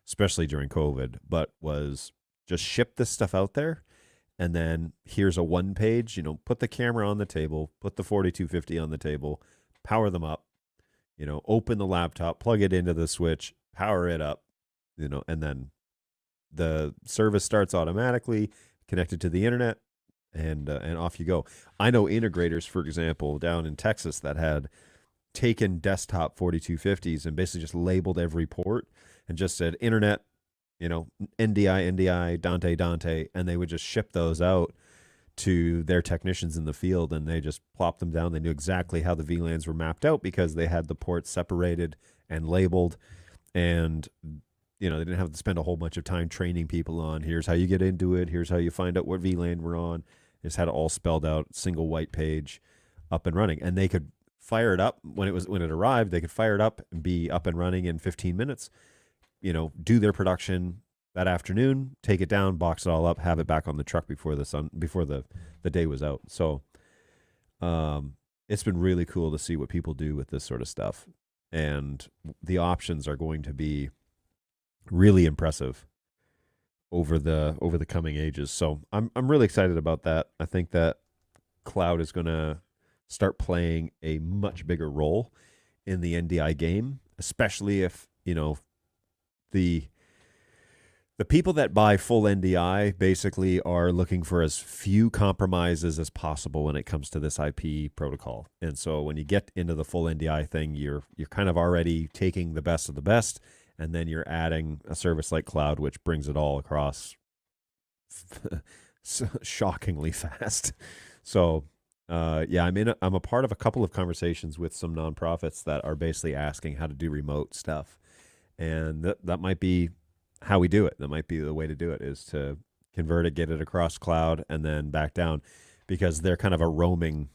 especially during COVID, but was just ship this stuff out there. And then here's a one page, put the camera on the table, put the 4250 on the table, power them up, open the laptop, plug it into the switch, power it up, and then the service starts automatically, connected to the internet, and off you go. I know integrators, for example, down in Texas that had taken desktop 4250s and basically just labeled every port and just said internet, NDI, Dante, and they would just ship those out to their technicians in the field, and they just plopped them down. They knew exactly how the VLANs were mapped out because they had the ports separated and labeled, and they didn't have to spend a whole bunch of time training people on here's how you get into it, here's how you find out what VLAN we're on. Just had it all spelled out, single white page, up and running. And they could fire it up when it arrived. They could fire it up and be up and running in 15 minutes. Do their production that afternoon, take it down, box it all up, have it back on the truck before the day was out. So, it's been really cool to see what people do with this sort of stuff, and the options are going to be really impressive over the coming ages. So I'm really excited about that. I think that cloud is going to start playing a much bigger role in the NDI game, especially if, the people that buy full NDI basically are looking for as few compromises as possible when it comes to this IP protocol. And so when you get into the full NDI thing, you're kind of already taking the best of the best, and then you're adding a service like cloud, which brings it all across shockingly fast. So, I'm a part of a couple of conversations with some nonprofits that are basically asking how to do remote stuff, and that might be how we do it. That might be the way to do it, is to convert it, get it across cloud, and then back down, because they're kind of a roaming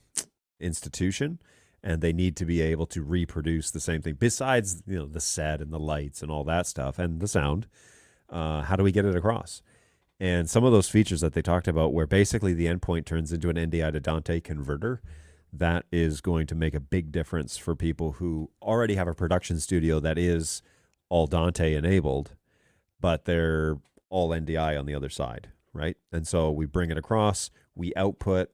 institution. And they need to be able to reproduce the same thing besides, the set and the lights and all that stuff and the sound. How do we get it across? And some of those features that they talked about, where basically the endpoint turns into an NDI to Dante converter, that is going to make a big difference for people who already have a production studio that is all Dante enabled, but they're all NDI on the other side, right? And so we bring it across, we output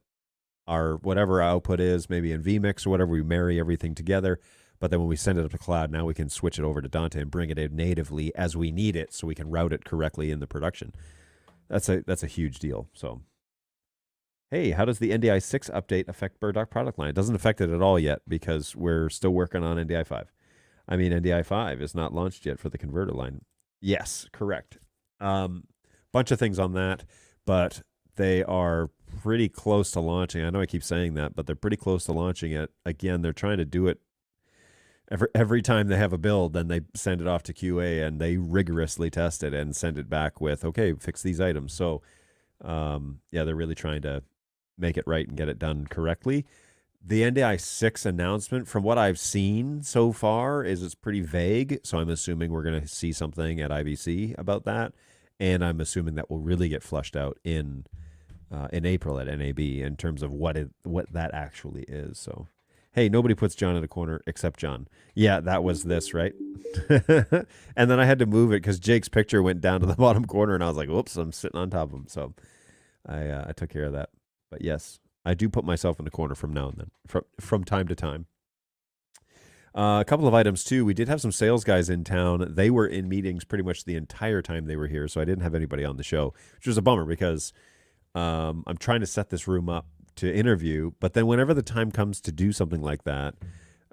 our whatever our output is, maybe in vMix or whatever, we marry everything together. But then when we send it up to cloud, now we can switch it over to Dante and bring it in natively as we need it, so we can route it correctly in the production. That's a huge deal. So, hey, how does the NDI 6 update affect Bird Dog product line? It doesn't affect it at all yet, because we're still working on NDI 5. I mean, NDI 5 is not launched yet for the converter line. Yes, correct. Bunch of things on that, but they are pretty close to launching. I know I keep saying that, but they're pretty close to launching it. Again, they're trying to do it Every time they have a build, then they send it off to QA and they rigorously test it and send it back with, okay, fix these items. So yeah, they're really trying to make it right and get it done correctly. The NDI 6 announcement, from what I've seen so far, is it's pretty vague. So I'm assuming we're going to see something at IBC about that, and I'm assuming that will really get flushed out in April at NAB in terms of what that actually is. So, hey, nobody puts John in a corner except John. Yeah, that was this, right? And then I had to move it because Jake's picture went down to the bottom corner, and I was like, "Whoops, I'm sitting on top of him." So I took care of that. But yes, I do put myself in the corner from now and then, from time to time. A couple of items too. We did have some sales guys in town. They were in meetings pretty much the entire time they were here, so I didn't have anybody on the show, which was a bummer because I'm trying to set this room up to interview. But then whenever the time comes to do something like that,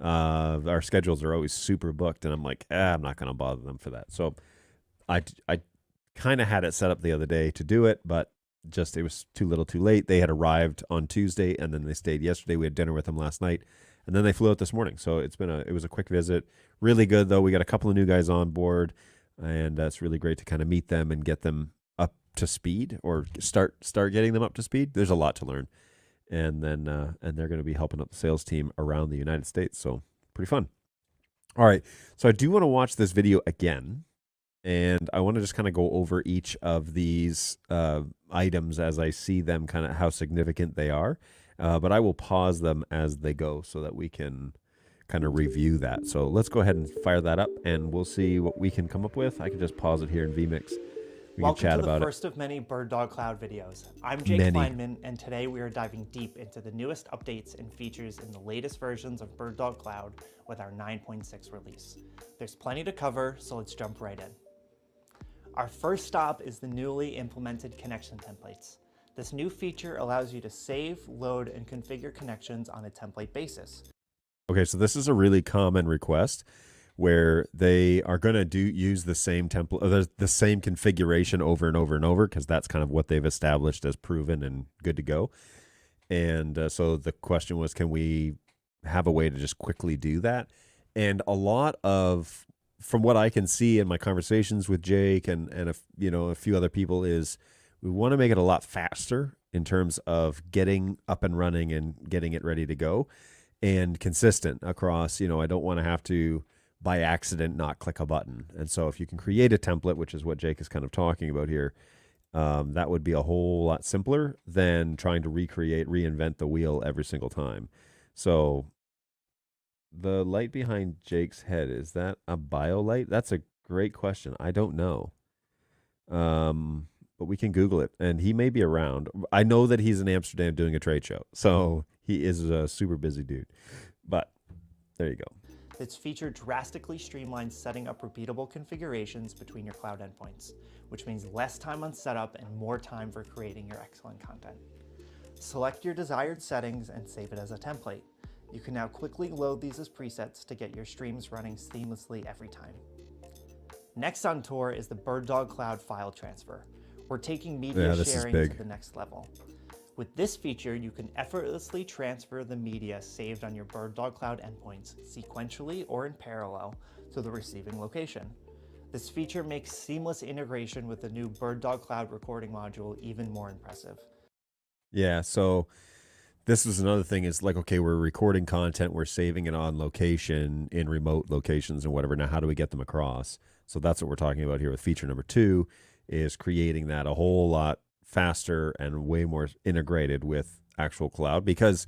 our schedules are always super booked, and I'm like, I'm not going to bother them for that. So I kind of had it set up the other day to do it, but just it was too little too late. They had arrived on Tuesday, and then they stayed yesterday. We had dinner with them last night, and then they flew out this morning. So it was a quick visit. Really good, though. We got a couple of new guys on board, and it's really great to kind of meet them and get them up to speed, or start getting them up to speed. There's a lot to learn. And then and they're going to be helping up the sales team around the United States. So pretty fun. All right. So I do want to watch this video again. And I want to just kind of go over each of these items as I see them, kind of how significant they are. But I will pause them as they go so that we can kind of review that. So let's go ahead and fire that up, and we'll see what we can come up with. I can just pause it here in vMix. We Welcome can chat to the about first of many Bird Dog Cloud videos. I'm Jake Kleinman, and today we are diving deep into the newest updates and features in the latest versions of Bird Dog Cloud with our 9.6 release. There's plenty to cover, so let's jump right in. Our first stop is the newly implemented connection templates. This new feature allows you to save, load, and configure connections on a template basis. Okay, so this is a really common request where they are going to use the same template, or the same configuration over and over and over, because that's kind of what they've established as proven and good to go. And so the question was, can we have a way to just quickly do that? And a lot of, from what I can see in my conversations with Jake and a few other people, is we want to make it a lot faster in terms of getting up and running and getting it ready to go, and consistent across. I don't want to have to by accident not click a button. And so if you can create a template, which is what Jake is kind of talking about here, that would be a whole lot simpler than trying to reinvent the wheel every single time. So the light behind Jake's head, is that a BioLite? That's a great question. I don't know. But we can Google it, and he may be around. I know that he's in Amsterdam doing a trade show, so he is a super busy dude. But there you go. This feature drastically streamlines setting up repeatable configurations between your cloud endpoints, which means less time on setup and more time for creating your excellent content. Select your desired settings and save it as a template. You can now quickly load these as presets to get your streams running seamlessly every time. Next on tour is the Bird Dog Cloud file transfer. We're taking media sharing to the next level. With this feature, you can effortlessly transfer the media saved on your Bird Dog Cloud endpoints sequentially or in parallel to the receiving location. This feature makes seamless integration with the new Bird Dog Cloud recording module even more impressive. Yeah, so this was another thing, is like, okay, we're recording content, we're saving it on location in remote locations and whatever. Now, how do we get them across? So that's what we're talking about here with feature number 2, is creating that a whole lot faster and way more integrated with actual cloud, because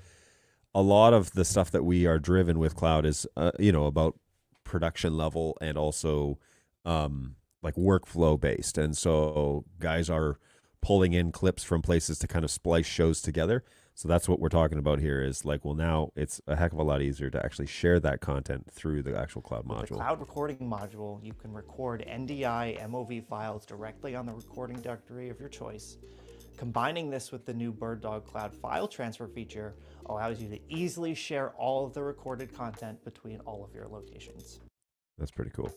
a lot of the stuff that we are driven with cloud is about production level and also like workflow based. And so guys are pulling in clips from places to kind of splice shows together. So that's what we're talking about here, is like, well, now it's a heck of a lot easier to actually share that content through the actual cloud module. With the cloud recording module, you can record NDI MOV files directly on the recording directory of your choice. Combining this with the new Bird Dog Cloud file transfer feature allows you to easily share all of the recorded content between all of your locations. That's pretty cool.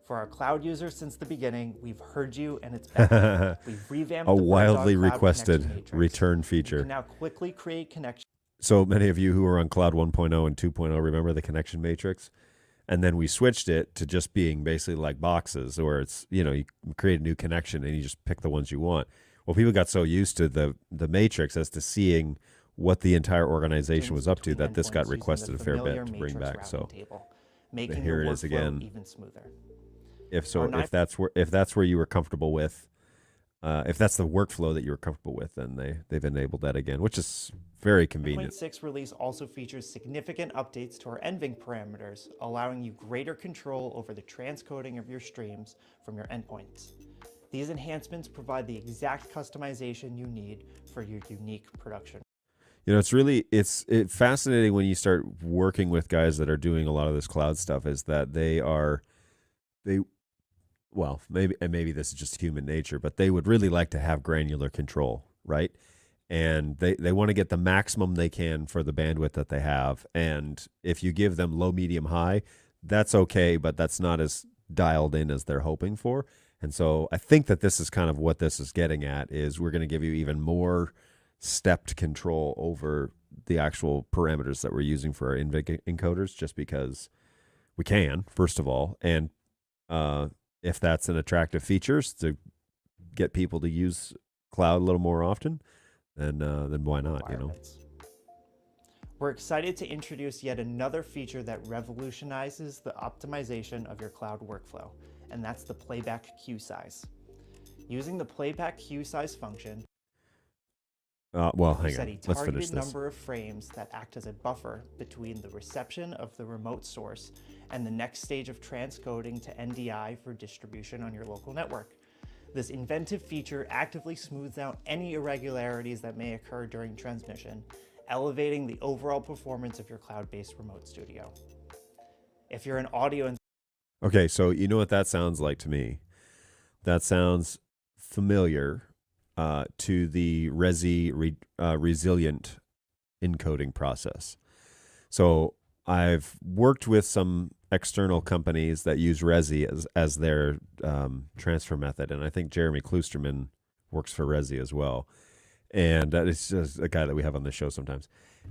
For our cloud users since the beginning, we've heard you, and it's back. We've revamped a the wildly Bird Dog Cloud requested return feature. You can now quickly create connections. So many of you who are on Cloud 1.0 and 2.0 remember the connection matrix. And then we switched it to just being basically like boxes, where it's, you create a new connection and you just pick the ones you want. Well, people got so used to the matrix as to seeing what the entire organization was up to that this got requested a fair bit to bring back. So here it is again. Even smoother. If that's where you were comfortable with, if that's the workflow that you were comfortable with, then they've enabled that again, which is very convenient. 9.6 release also features significant updates to our NVENC parameters, allowing you greater control over the transcoding of your streams from your endpoints. These enhancements provide the exact customization you need for your unique production. It's fascinating when you start working with guys that are doing a lot of this cloud stuff, is that maybe this is just human nature, but they would really like to have granular control, right? And they want to get the maximum they can for the bandwidth that they have. And if you give them low, medium, high, that's okay, but that's not as dialed in as they're hoping for. And so I think that this is kind of what this is getting at, is we're going to give you even more stepped control over the actual parameters that we're using for our NVENC encoders, just because we can, first of all. And if that's an attractive feature to get people to use cloud a little more often, then why not, We're excited to introduce yet another feature that revolutionizes the optimization of your cloud workflow, and that's the playback queue size. Using the playback queue size function, hang on. Let's finish this. Set a targeted number of frames that act as a buffer between the reception of the remote source and the next stage of transcoding to NDI for distribution on your local network. This inventive feature actively smooths out any irregularities that may occur during transmission, elevating the overall performance of your cloud-based remote studio. If you're an audio and Okay, so you know what that sounds like to me? That sounds familiar to the Resi resilient encoding process. So I've worked with some external companies that use Resi as their transfer method, and I think Jeremy Kloosterman works for Resi as well. And it's just a guy that we have on the show sometimes.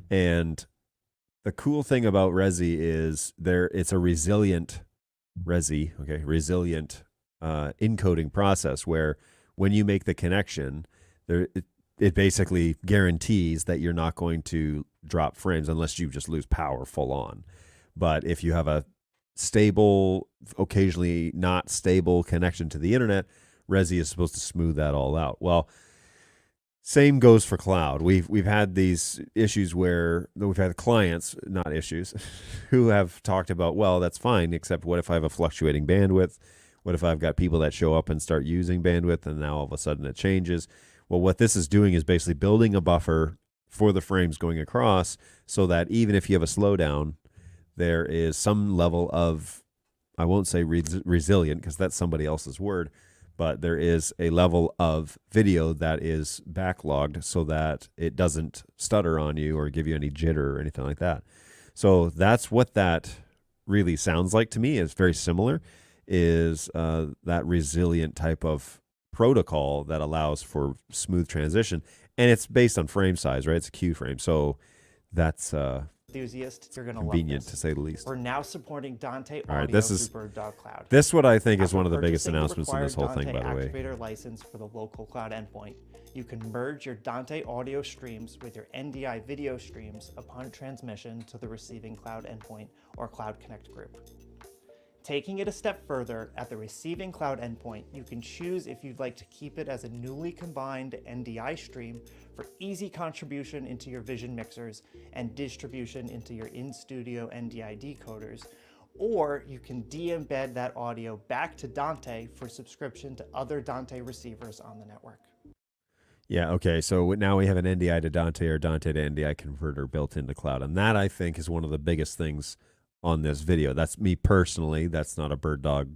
And the cool thing about Resi is it's a resilient encoding process, where when you make the connection, it basically guarantees that you're not going to drop frames unless you just lose power full on. But if you have a stable, occasionally not stable connection to the internet, Resi is supposed to smooth that all out. Well, same goes for cloud. We've had these issues where we've had clients, not issues, who have talked about, well, that's fine, except what if I have a fluctuating bandwidth? What if I've got people that show up and start using bandwidth and now all of a sudden it changes? Well, what this is doing is basically building a buffer for the frames going across, so that even if you have a slowdown, there is some level of, I won't say resilient because that's somebody else's word, but there is a level of video that is backlogged so that it doesn't stutter on you or give you any jitter or anything like that. So that's what that really sounds like to me. It's very similar, is that resilient type of protocol that allows for smooth transition. And it's based on frame size, right? It's a queue frame. So that's enthusiast, you're going to convenient, love this. to say the least. We're now supporting Dante All right, Audio this is through BirdDog Cloud. This what I think is After one of the biggest purchasing the announcements in this whole required thing, by the way. Dante Activator license for the local cloud endpoint, you can merge your Dante audio streams with your NDI video streams upon transmission to the receiving cloud endpoint or Cloud Connect group. Taking it a step further, at the receiving cloud endpoint, you can choose if you'd like to keep it as a newly combined NDI stream for easy contribution into your Vision mixers and distribution into your in-studio NDI decoders, or you can de-embed that audio back to Dante for subscription to other Dante receivers on the network. Yeah, okay, so now we have an NDI to Dante or Dante to NDI converter built into cloud, and that, I think, is one of the biggest things on this video. That's me personally. That's not a BirdDog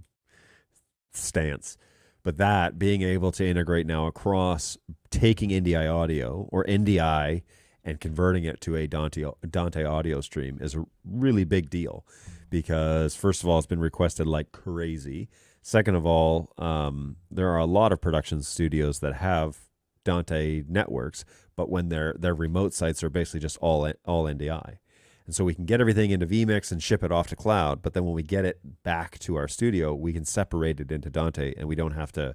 stance. But that, being able to integrate now across taking NDI audio or NDI and converting it to a Dante audio stream is a really big deal, because first of all, it's been requested like crazy. Second of all, there are a lot of production studios that have Dante networks, but when their remote sites are basically just all NDI. And so we can get everything into vMix and ship it off to cloud. But then when we get it back to our studio, we can separate it into Dante, and we don't have to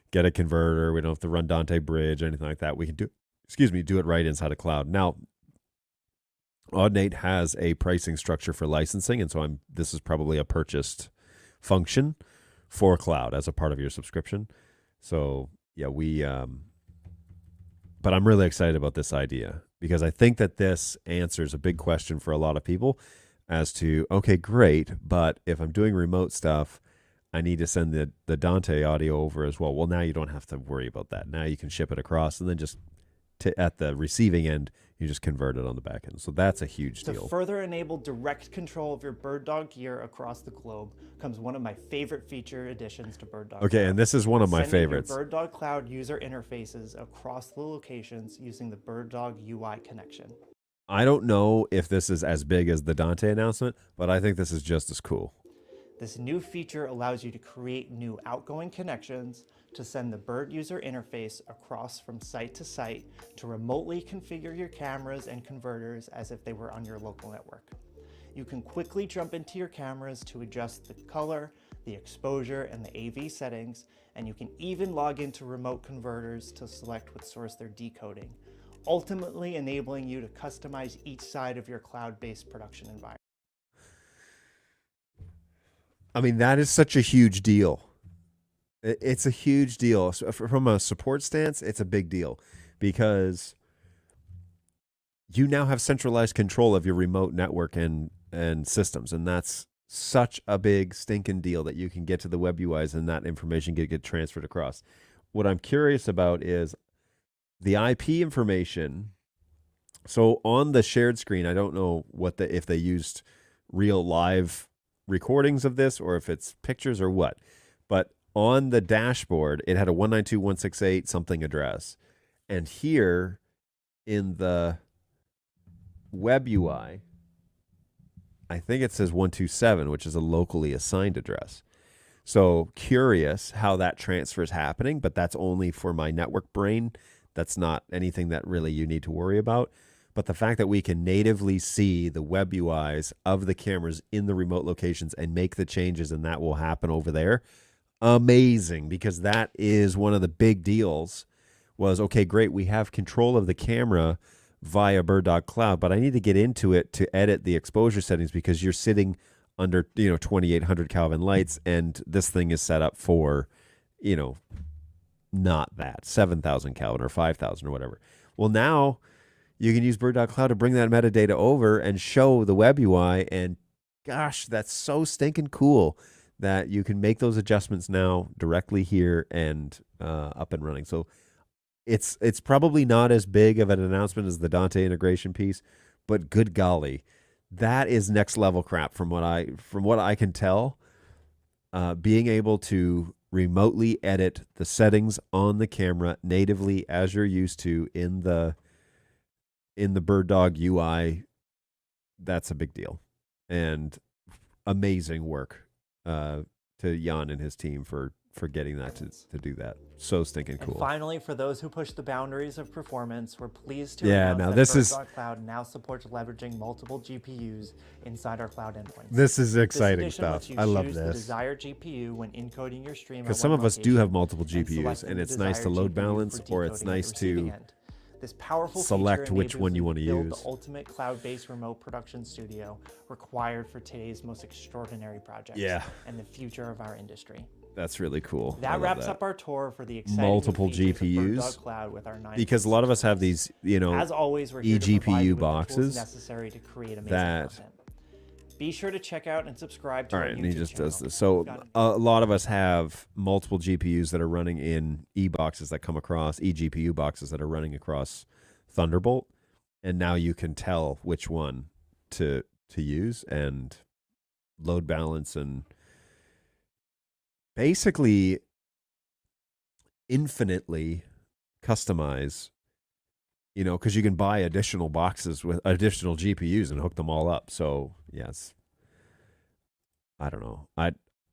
get a converter. We don't have to run Dante Bridge or anything like that. We can do it right inside of cloud. Now, Audinate has a pricing structure for licensing, and so this is probably a purchased function for cloud as a part of your subscription. So yeah, but I'm really excited about this idea because I think that this answers a big question for a lot of people as to, okay, great, but if I'm doing remote stuff, I need to send the Dante audio over as well. Well, now you don't have to worry about that. Now you can ship it across, and then just at the receiving end, you just convert it on the back end. So that's a huge deal. To further enable direct control of your BirdDog gear across the globe comes one of my favorite feature additions to BirdDog. Okay, Cloud. And this is one of my favorites. Your BirdDog Cloud user interfaces across the locations using the BirdDog UI connection. I don't know if this is as big as the Dante announcement, but I think this is just as cool. This new feature allows you to create new outgoing connections, to send the Bird user interface across from site to site, to remotely configure your cameras and converters as if they were on your local network. You can quickly jump into your cameras to adjust the color, the exposure, and the AV settings, and you can even log into remote converters to select what source they're decoding, ultimately enabling you to customize each side of your cloud-based production environment. I mean, that is such a huge deal. It's a huge deal. From a support stance, it's a big deal because you now have centralized control of your remote network and systems, and that's such a big stinking deal that you can get to the web UIs and that information get transferred across. What I'm curious about is the IP information. So on the shared screen, I don't know if they used real live recordings of this or if it's pictures or what, but on the dashboard, it had a 192.168 something address. And here in the web UI, I think it says 127, which is a locally assigned address. So curious how that transfer is happening, but that's only for my network brain. That's not anything that really you need to worry about. But the fact that we can natively see the web UIs of the cameras in the remote locations and make the changes, and that will happen over there, amazing, because that is one of the big deals was, okay, great, we have control of the camera via BirdDog Cloud, but I need to get into it to edit the exposure settings because you're sitting under 2800 Kelvin lights, and this thing is set up for not that 7,000 Kelvin or 5,000 or whatever. Well, now you can use BirdDog Cloud to bring that metadata over and show the web UI, and gosh, that's so stinking cool that you can make those adjustments now directly here and up and running. So it's probably not as big of an announcement as the Dante integration piece, but good golly, that is next level crap from what I can tell. Being able to remotely edit the settings on the camera natively as you're used to in the BirdDog UI, that's a big deal, and amazing work to Jan and his team for getting that to do that. So stinking cool. And finally, for those who push the boundaries of performance, we're pleased to announce that BirdDog Cloud now supports leveraging multiple GPUs inside our cloud endpoints. This is exciting stuff. I love this. this. The desired GPU when encoding your stream. Because some of us do have multiple GPUs, and it's nice to load balance, or it's nice to this powerful select which one you want to use. The ultimate cloud-based remote production studio required for today's most extraordinary projects. Yeah. And the future of our industry. That's really cool. That wraps up our tour for the exciting multiple GPUs GPUs Cloud with our 9 because a lot of us have these, as always, we're here eGPU boxes necessary to create amazing that. content. Be sure to check out and subscribe to All our right, YouTube and he just channel. does this. So a lot of us have multiple GPUs that are running in boxes that come across eGPU boxes that are running across Thunderbolt, and now you can tell which one to use and load balance and basically infinitely customize, because you can buy additional boxes with additional GPUs and hook them all up. So yes, I don't know.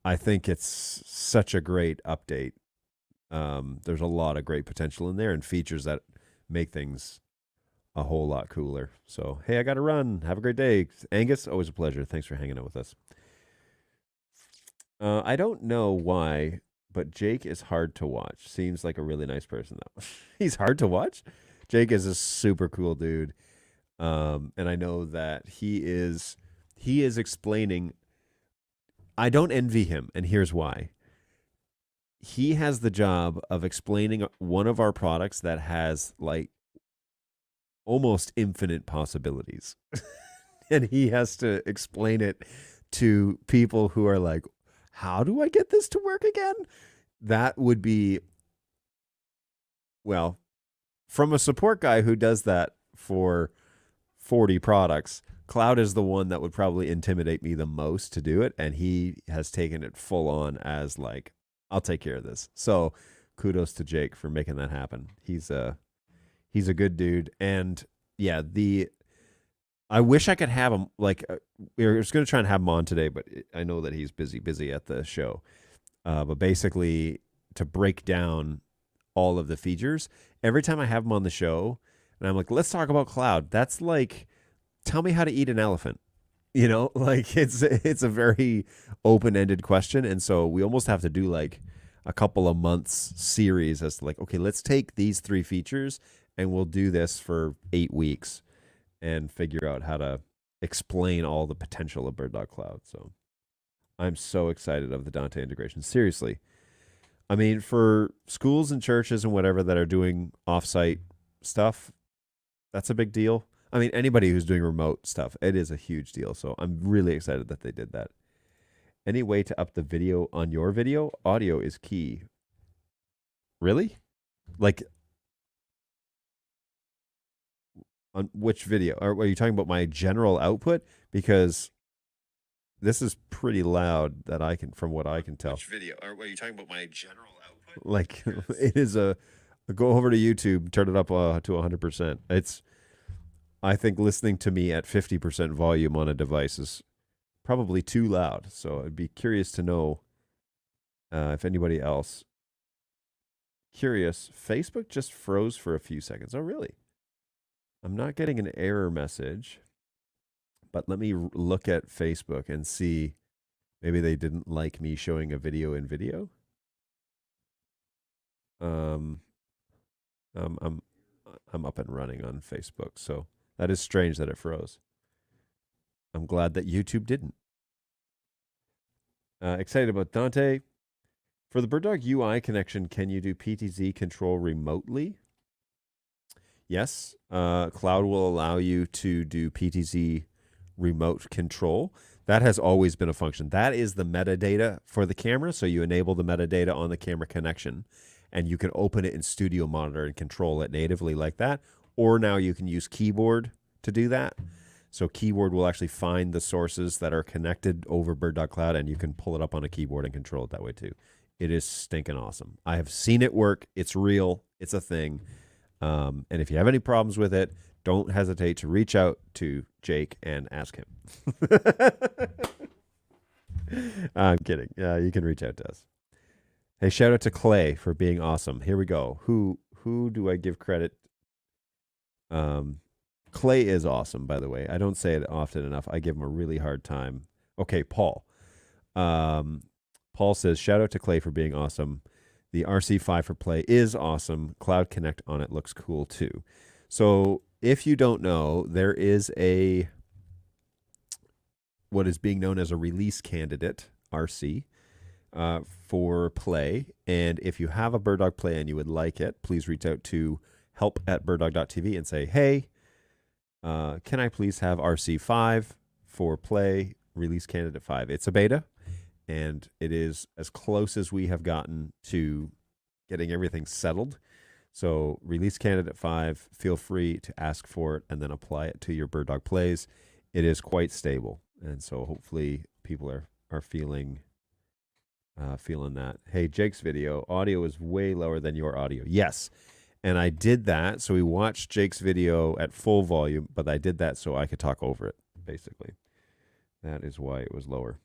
I think it's such a great update. There's a lot of great potential in there and features that make things a whole lot cooler. So, hey, I got to run. Have a great day. Angus, always a pleasure. Thanks for hanging out with us. I don't know why, but Jake is hard to watch. Seems like a really nice person, though. He's hard to watch. Jake is a super cool dude. And I know that he is explaining. I don't envy him, and here's why. He has the job of explaining one of our products that has like almost infinite possibilities. And he has to explain it to people who are like, how do I get this to work again? That would be, well, from a support guy who does that for 40 products, Cloud is the one that would probably intimidate me the most to do it. And he has taken it full on as like, I'll take care of this. So kudos to Jake for making that happen. He's a good dude. And yeah, I wish I could have him. Like, we were just going to try and have him on today, but I know that he's busy at the show. But basically, to break down all of the features, every time I have him on the show, and I'm like, let's talk about Cloud. That's like, tell me how to eat an elephant. You know, like it's a very open-ended question, and so we almost have to do like a couple of months series as to like, okay, let's take these 3 features and we'll do this for 8 weeks and figure out how to explain all the potential of BirdDog Cloud. So I'm so excited of the Dante integration. Seriously. I mean, for schools and churches and whatever that are doing offsite stuff, that's a big deal. I mean, anybody who's doing remote stuff, it is a huge deal. So I'm really excited that they did that. Any way to up the video on your video? Audio is key. Really? Like, on which video? Or are you talking about my general output? Because this is pretty loud that I can, from what I can tell. Which video? Or are you talking about my general output? Like, it is go over to YouTube, turn it up to 100%. It's, I think listening to me at 50% volume on a device is probably too loud. So I'd be curious to know if anybody else. Curious, Facebook just froze for a few seconds. Oh, really? I'm not getting an error message, but let me look at Facebook and see. Maybe they didn't like me showing a video in video. I'm up and running on Facebook, so that is strange that it froze. I'm glad that YouTube didn't. Excited about Dante. For the BirdDog UI connection, can you do PTZ control remotely? Yes. Cloud will allow you to do PTZ remote control. That has always been a function. That is the metadata for the camera. So you enable the metadata on the camera connection, and you can open it in Studio Monitor and control it natively like that. Or now you can use Keyboard to do that. So Keyboard will actually find the sources that are connected over BirdDog Cloud, and you can pull it up on a keyboard and control it that way too. It is stinking awesome. I have seen it work. It's real. It's a thing. And if you have any problems with it, don't hesitate to reach out to Jake and ask him. I'm kidding. You can reach out to us. Hey, shout out to Clay for being awesome. Here we go. Who do I give credit? Clay is awesome, by the way. I don't say it often enough. I give him a really hard time. Okay, Paul. Paul says, shout out to Clay for being awesome. The RC5 for Play is awesome. Cloud Connect on it looks cool too. So if you don't know, there is what is being known as a release candidate, RC, for Play. And if you have a BirdDog Play and you would like it, please reach out to help@birddog.tv and say, hey, can I please have RC5 for Play, release candidate 5? It's a beta, and it is as close as we have gotten to getting everything settled. So release candidate 5, feel free to ask for it and then apply it to your BirdDog Plays. It is quite stable, and so hopefully people are feeling that. Hey, Jake's video audio is way lower than your audio. Yes. And I did that. So we watched Jake's video at full volume, but I did that so I could talk over it, basically. That is why it was lower.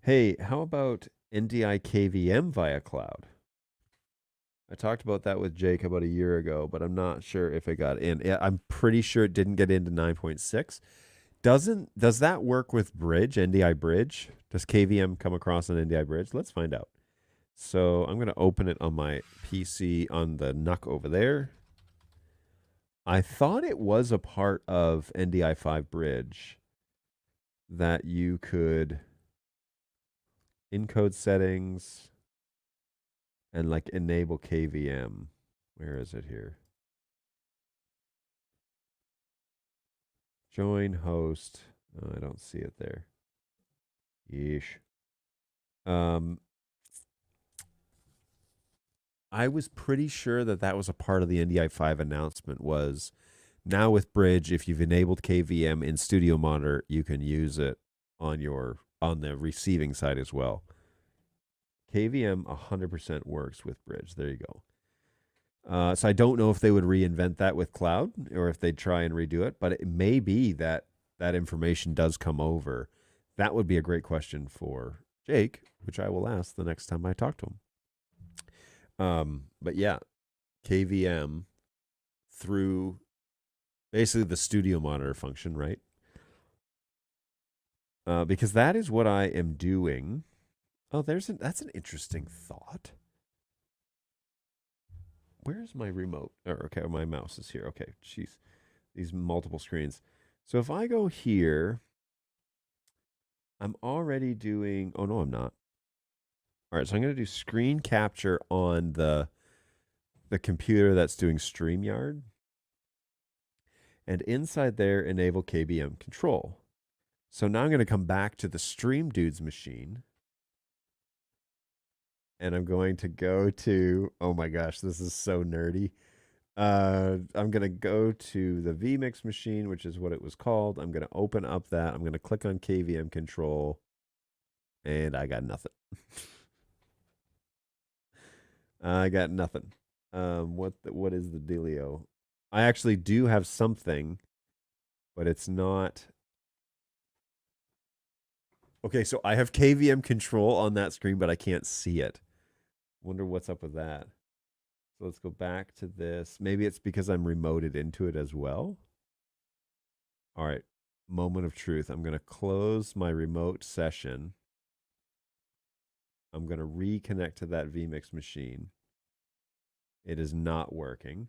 Hey, how about NDI KVM via cloud? I talked about that with Jake about a year ago, but I'm not sure if it got in. Yeah, I'm pretty sure it didn't get into 9.6. Does that work with Bridge, NDI Bridge? Does KVM come across an NDI Bridge? Let's find out. So I'm going to open it on my PC on the NUC over there. I thought it was a part of NDI5 Bridge that you could encode settings and like enable KVM. Where is it here? Join host. Oh, I don't see it there. Yeesh. I was pretty sure that that was a part of the NDI5 announcement was now with Bridge, if you've enabled KVM in Studio Monitor, you can use it on the receiving side as well. KVM 100% works with Bridge. There you go. So I don't know if they would reinvent that with cloud or if they'd try and redo it, but it may be that that information does come over. That would be a great question for Jake, which I will ask the next time I talk to him. But yeah, KVM through basically the Studio Monitor function, right? Because that is what I am doing. Oh, that's an interesting thought. Where's my remote? Oh, okay, my mouse is here. Okay, jeez, these multiple screens. So if I go here, I'm already doing. Oh no, I'm not. All right, so I'm going to do screen capture on the computer that's doing StreamYard, and inside there, enable KVM control. So now I'm going to come back to the Stream Dudes machine. And I'm going to go to, oh my gosh, this is so nerdy. I'm going to go to the vMix machine, which is what it was called. I'm going to open up that. I'm going to click on KVM control. And I got nothing. I got nothing. What is the dealio? I actually do have something, but it's not. Okay, so I have KVM control on that screen, but I can't see it. Wonder what's up with that. So let's go back to this. Maybe it's because I'm remoted into it as well. All right, moment of truth. I'm going to close my remote session. I'm going to reconnect to that vMix machine. It is not working.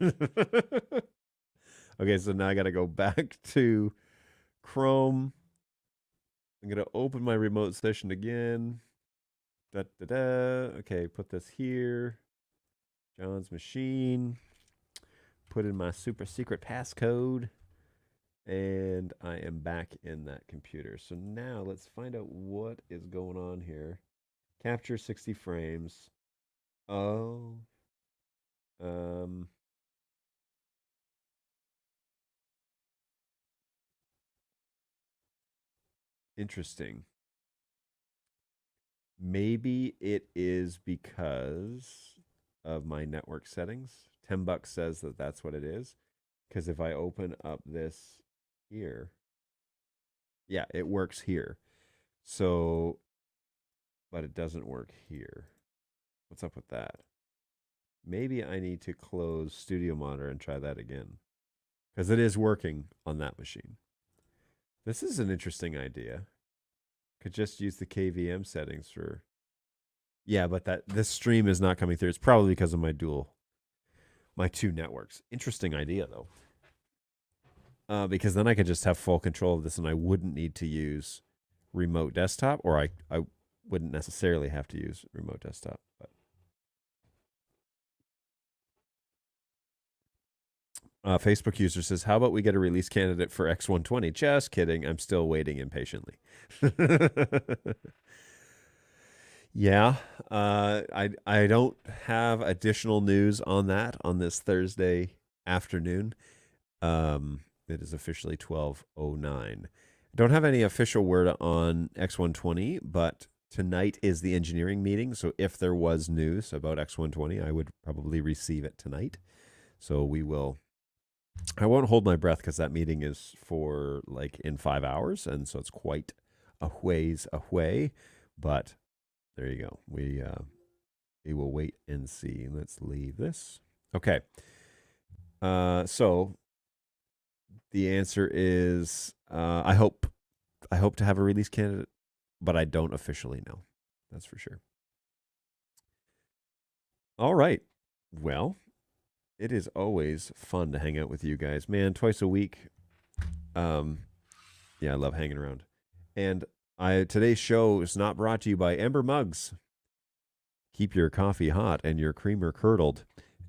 Okay, so now I got to go back to Chrome. I'm going to open my remote session again. Okay, put this here. John's machine. Put in my super secret passcode. And I am back in that computer. So now let's find out what is going on here. Capture 60 frames. Oh. Interesting. Maybe it is because of my network settings. $10 says that that's what it is. Because if I open up this here, yeah, it works here. So, but it doesn't work here. What's up with that? Maybe I need to close Studio Monitor and try that again. Because it is working on that machine. This is an interesting idea. Could just use the KVM settings for. Yeah, but this stream is not coming through. It's probably because of my two networks. Interesting idea though. Because then I could just have full control of this, and I wouldn't need to use remote desktop, or I wouldn't necessarily have to use remote desktop. But Facebook user says, "How about we get a release candidate for X120?" Just kidding. I'm still waiting impatiently. Yeah, I don't have additional news on that on this Thursday afternoon. It is officially 12:09. Don't have any official word on X120, but tonight is the engineering meeting. So if there was news about X120, I would probably receive it tonight. So we will. I won't hold my breath because that meeting is for like in 5 hours, and so it's quite a ways away. But there you go. We will wait and see. Let's leave this. Okay. So the answer is I hope to have a release candidate, but I don't officially know. That's for sure. All right. Well, it is always fun to hang out with you guys. Man, twice a week. Yeah, I love hanging around. And today's show is not brought to you by Ember Mugs. Keep your coffee hot and your creamer curdled,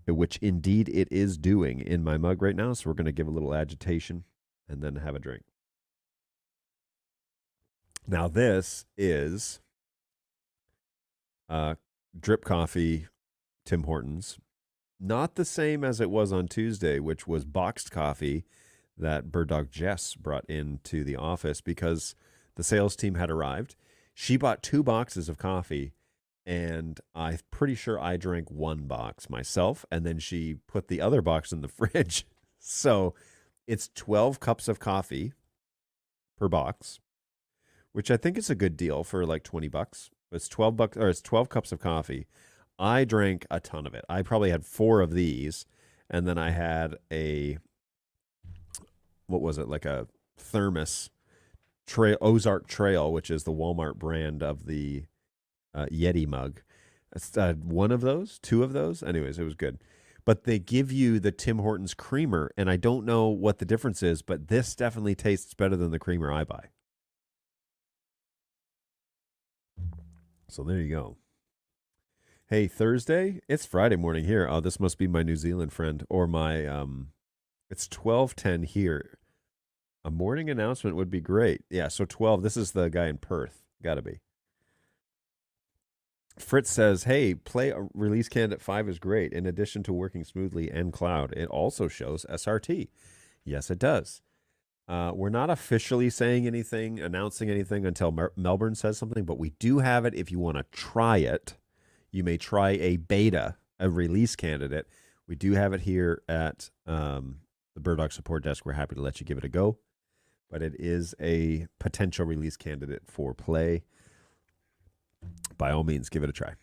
which indeed it is doing in my mug right now. So we're going to give a little agitation and then have a drink. Now this is drip coffee, Tim Hortons. Not the same as it was on Tuesday, which was boxed coffee that Bird Dog Jess brought into the office because the sales team had arrived. She bought 2 boxes of coffee, and I'm pretty sure I drank 1 box myself, and then she put the other box in the fridge. So it's 12 cups of coffee per box, which I think is a good deal for like $20. It's $12, or it's 12 cups of coffee. I drank a ton of it. I probably had 4 of these, and then I had what was it, like a thermos Ozark Trail, which is the Walmart brand of the Yeti mug. It's one of those, 2 of those. Anyways, it was good. But they give you the Tim Hortons creamer, and I don't know what the difference is, but this definitely tastes better than the creamer I buy. So there you go. Hey, Thursday? It's Friday morning here. Oh, this must be my New Zealand friend, or my it's 12:10 here. A morning announcement would be great. Yeah, so 12. This is the guy in Perth. Gotta be. Fritz says, hey, play a release candidate 5 is great. In addition to working smoothly and cloud, it also shows SRT. Yes, it does. We're not officially saying anything, announcing anything until Melbourne says something, but we do have it. If you want to try it, you may try a beta, a release candidate. We do have it here at the Bird Dog support desk. We're happy to let you give it a go, but it is a potential release candidate for play. By all means, give it a try,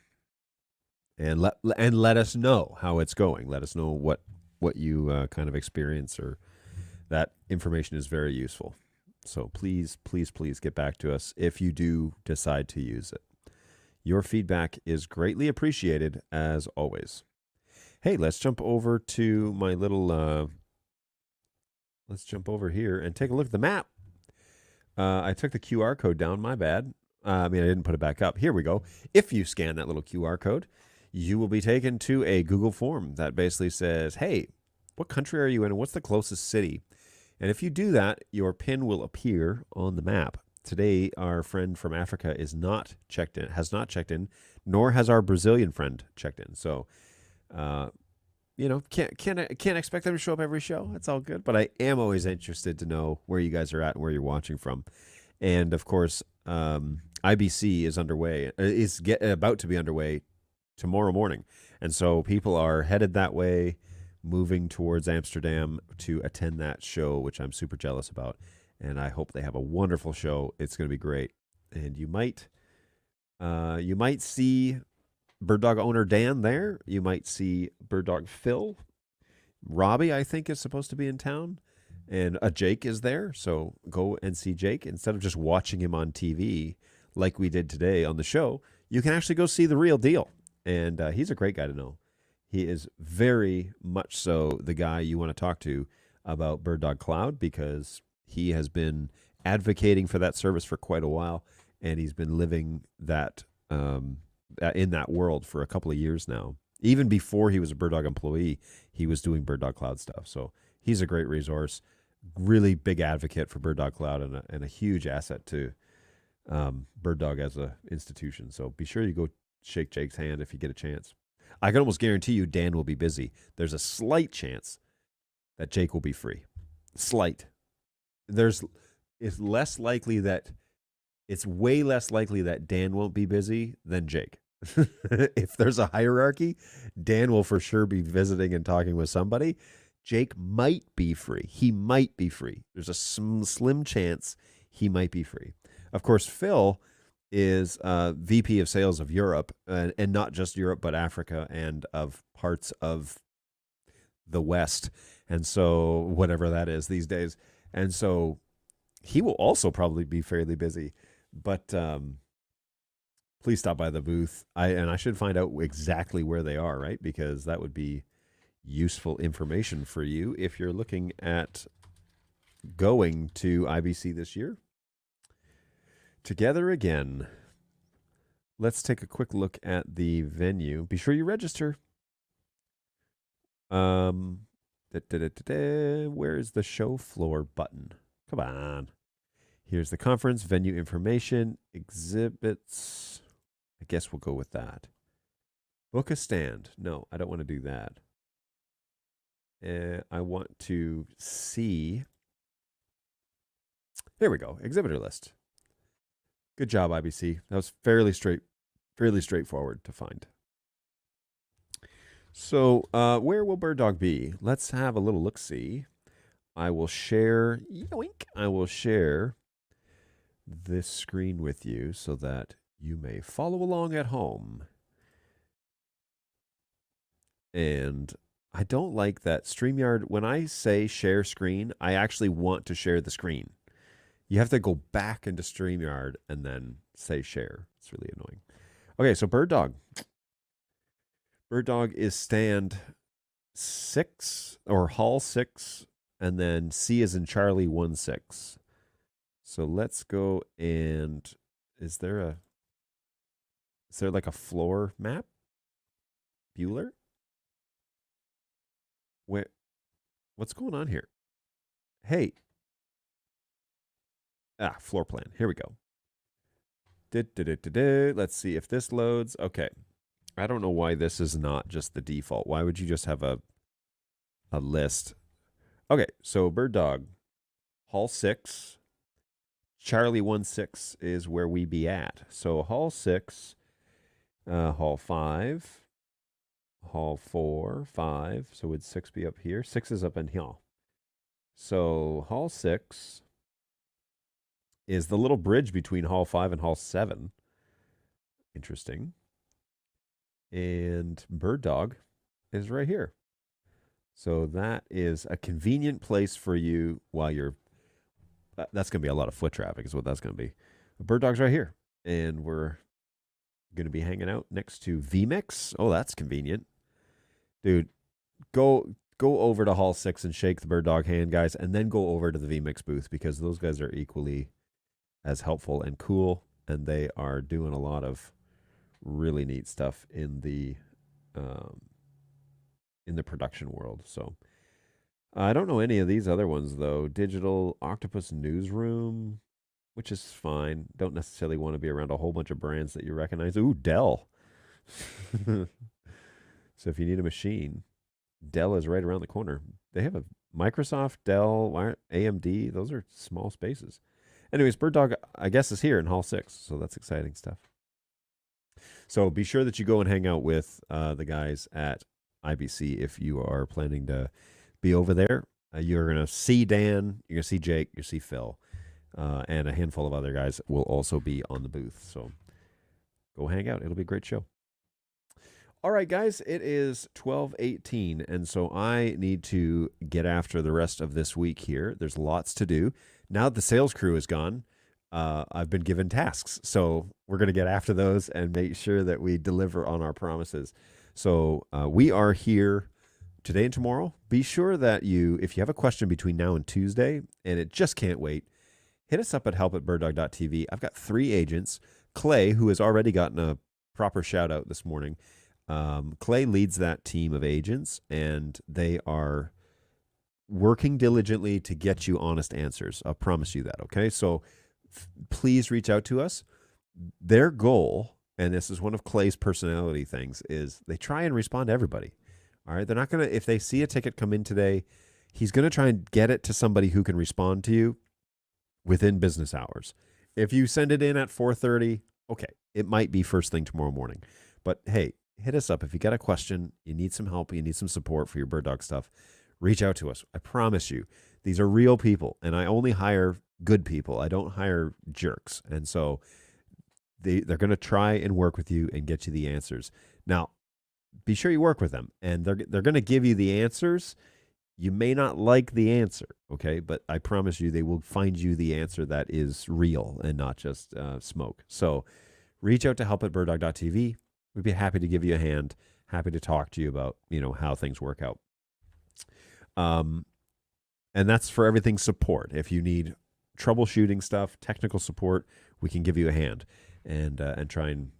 and let us know how it's going. Let us know what you kind of experience, or that information is very useful. So please get back to us if you do decide to use it. Your feedback is greatly appreciated, as always. Hey, let's jump over to my little. Let's jump over here and take a look at the map. I took the QR code down. My bad. I didn't put it back up. Here we go. If you scan that little QR code, you will be taken to a Google form that basically says, hey, what country are you in and what's the closest city? And if you do that, your pin will appear on the map. Today, our friend from Africa has not checked in, nor has our Brazilian friend checked in. So, can't expect them to show up every show. It's all good. But I am always interested to know where you guys are at and where you're watching from. And, of course, IBC is about to be underway tomorrow morning. And so people are headed that way, moving towards Amsterdam to attend that show, which I'm super jealous about. And I hope they have a wonderful show. It's going to be great. And you might see Bird Dog owner Dan there. You might see Bird Dog Phil. Robbie, I think, is supposed to be in town. And Jake is there. So go and see Jake. Instead of just watching him on TV like we did today on the show, you can actually go see the real deal. And he's a great guy to know. He is very much so the guy you want to talk to about Bird Dog Cloud, because he has been advocating for that service for quite a while, and he's been living that in that world for a couple of years now. Even before he was a Bird Dog employee, he was doing Bird Dog Cloud stuff. So he's a great resource, really big advocate for Bird Dog Cloud, and a huge asset to Bird Dog as an institution. So be sure you go shake Jake's hand if you get a chance. I can almost guarantee you Dan will be busy. There's a slight chance that Jake will be free. Slight. It's way less likely that Dan won't be busy than Jake. If there's a hierarchy, Dan will for sure be visiting and talking with somebody. Jake might be free. He might be free. There's a slim chance he might be free. Of course, Phil is VP of Sales of Europe, and not just Europe, but Africa and of parts of the West, and so whatever that is these days. And so he will also probably be fairly busy, but please stop by the booth. I should find out exactly where they are, right? Because that would be useful information for you if you're looking at going to IBC this year. Together again. Let's take a quick look at the venue. Be sure you register. Where is the show floor button? Come on. Here's the conference, venue information, exhibits. I guess we'll go with that. Book a stand. No, I don't want to do that. I want to see. There we go. Exhibitor list. Good job, IBC. That was fairly straightforward to find. So, where will Bird Dog be? Let's have a little look-see. I will share, yoink, I will share this screen with you so that you may follow along at home. And I don't like that StreamYard, when I say share screen, I actually want to share the screen. You have to go back into StreamYard and then say share. It's really annoying. Okay, so Bird Dog. Bird Dog is stand 6 or hall 6, and then C is in Charlie 1-6. So let's go and is there like a floor map? Bueller? What's going on here? Hey. Floor plan. Here we go. Let's see if this loads. Okay. I don't know why this is not just the default. Why would you just have a list? Okay, so Bird Dog, Hall 6, Charlie 1-6 is where we be at. So Hall 6, Hall 5, Hall 4, 5. So would 6 be up here? 6 is up in here. So Hall 6 is the little bridge between Hall 5 and Hall 7. Interesting. And Bird Dog is right here. So that is a convenient place for you while you're... That's going to be a lot of foot traffic is what that's going to be. Bird Dog's right here. And we're going to be hanging out next to vMix. Oh, that's convenient. Dude, go over to Hall 6 and shake the Bird Dog hand, guys, and then go over to the vMix booth because those guys are equally as helpful and cool, and they are doing a lot of really neat stuff in the production world. So I don't know any of these other ones though. Digital Octopus Newsroom, which is fine. Don't necessarily want to be around a whole bunch of brands that you recognize. Ooh, Dell. So if you need a machine, Dell is right around the corner. They have a Microsoft, Dell, AMD. Those are small spaces. Anyways, Bird Dog, I guess, is here in Hall 6, so that's exciting stuff. So be sure that you go and hang out with the guys at IBC if you are planning to be over there. You're going to see Dan, you're going to see Jake, you're going to see Phil, and a handful of other guys will also be on the booth. So go hang out. It'll be a great show. All right, guys, it is 12:18, and so I need to get after the rest of this week here. There's lots to do. Now that the sales crew is gone, I've been given tasks. So we're going to get after those and make sure that we deliver on our promises. So we are here today and tomorrow. Be sure that if you have a question between now and Tuesday, and it just can't wait, hit us up at help@birddog.tv. I've got 3 agents. Clay, who has already gotten a proper shout out this morning. Clay leads that team of agents, and they are working diligently to get you honest answers. I'll promise you that, okay? So please reach out to us. Their goal, and this is one of Clay's personality things, is they try and respond to everybody. All right? They're not going to, if they see a ticket come in today, he's going to try and get it to somebody who can respond to you within business hours. If you send it in at 4:30, okay, it might be first thing tomorrow morning. But hey, hit us up. If you got a question, you need some help, you need some support for your Bird Dog stuff, reach out to us. I promise you, these are real people, and I only hire good people. I don't hire jerks. And so they're going to try and work with you and get you the answers. Now, be sure you work with them, and they're going to give you the answers. You may not like the answer, okay? But I promise you they will find you the answer that is real and not just smoke. So reach out to help@birddog.tv. We'd be happy to give you a hand, happy to talk to you about, how things work out. And that's for everything support. If you need troubleshooting stuff, technical support, we can give you a hand and try and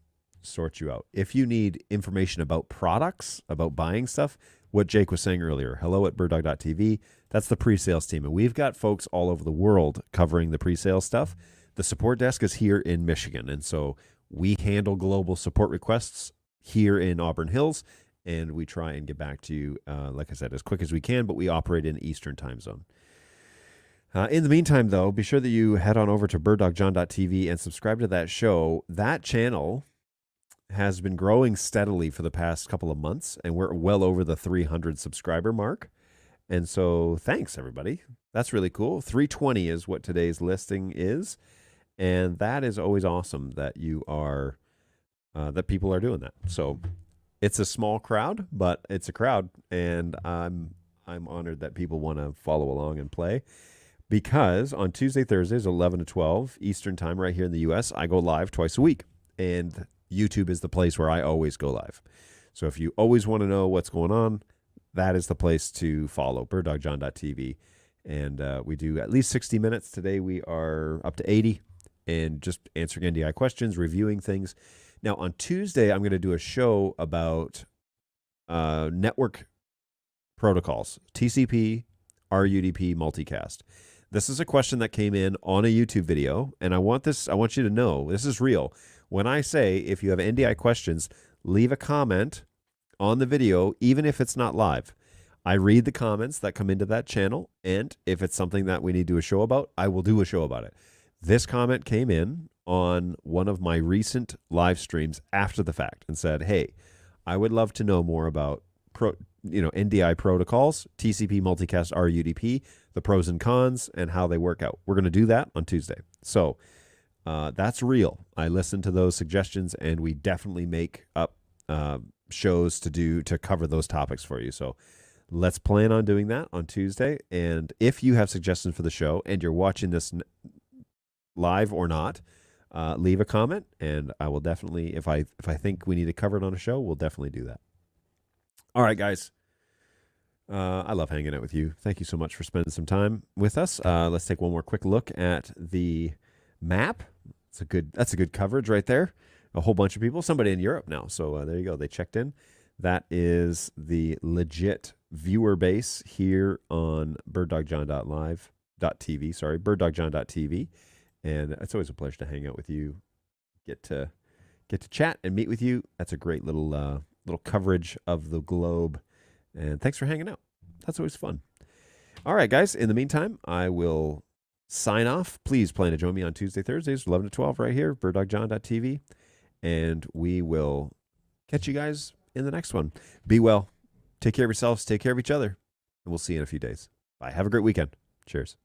sort you out. If you need information about products, about buying stuff, what Jake was saying earlier, hello@birddog.tv, that's the pre-sales team. And we've got folks all over the world covering the pre-sales stuff. The support desk is here in Michigan. And so we handle global support requests here in Auburn Hills, and we try and get back to you, like I said, as quick as we can, but we operate in Eastern time zone. In the meantime, though, be sure that you head on over to birddogjohn.tv and subscribe to that show. That channel has been growing steadily for the past couple of months, and we're well over the 300 subscriber mark. And so thanks, everybody. That's really cool. 320 is what today's listing is, and that is always awesome that you are that people are doing that. So it's a small crowd, but it's a crowd, and I'm honored that people want to follow along and play. Because on Tuesday, Thursdays, 11 to 12 Eastern time, right here in the U.S., I go live twice a week, and YouTube is the place where I always go live. So if you always want to know what's going on, that is the place to follow, birddogjohn.tv. And we do at least 60 minutes. Today we are up to 80 and just answering NDI questions, reviewing things. Now on Tuesday, I'm going to do a show about network protocols, TCP, RUDP, multicast. This is a question that came in on a YouTube video, and I want you to know, this is real. When I say, if you have NDI questions, leave a comment on the video, even if it's not live. I read the comments that come into that channel, and if it's something that we need to do a show about, I will do a show about it. This comment came in on one of my recent live streams after the fact and said, hey, I would love to know more about NDI protocols, TCP, multicast, RUDP, the pros and cons, and how they work out. We're going to do that on Tuesday. So that's real. I listen to those suggestions, and we definitely make up shows to cover those topics for you. So let's plan on doing that on Tuesday. And if you have suggestions for the show and you're watching this live or not, leave a comment, and I will definitely, if I think we need to cover it on a show, we'll definitely do that. All right, guys. I love hanging out with you. Thank you so much for spending some time with us. Let's take one more quick look at the map. That's a good coverage right there. A whole bunch of people. Somebody in Europe now. So there you go. They checked in. That is the legit viewer base here on birddogjohn.tv. Sorry, birddogjohn.tv. And it's always a pleasure to hang out with you. Get to chat and meet with you. That's a great little coverage of the globe. And thanks for hanging out. That's always fun. All right, guys. In the meantime, I will sign off. Please plan to join me on Tuesday, Thursdays, 11 to 12 right here, birddogjohn.tv. And we will catch you guys in the next one. Be well. Take care of yourselves. Take care of each other. And we'll see you in a few days. Bye. Have a great weekend. Cheers.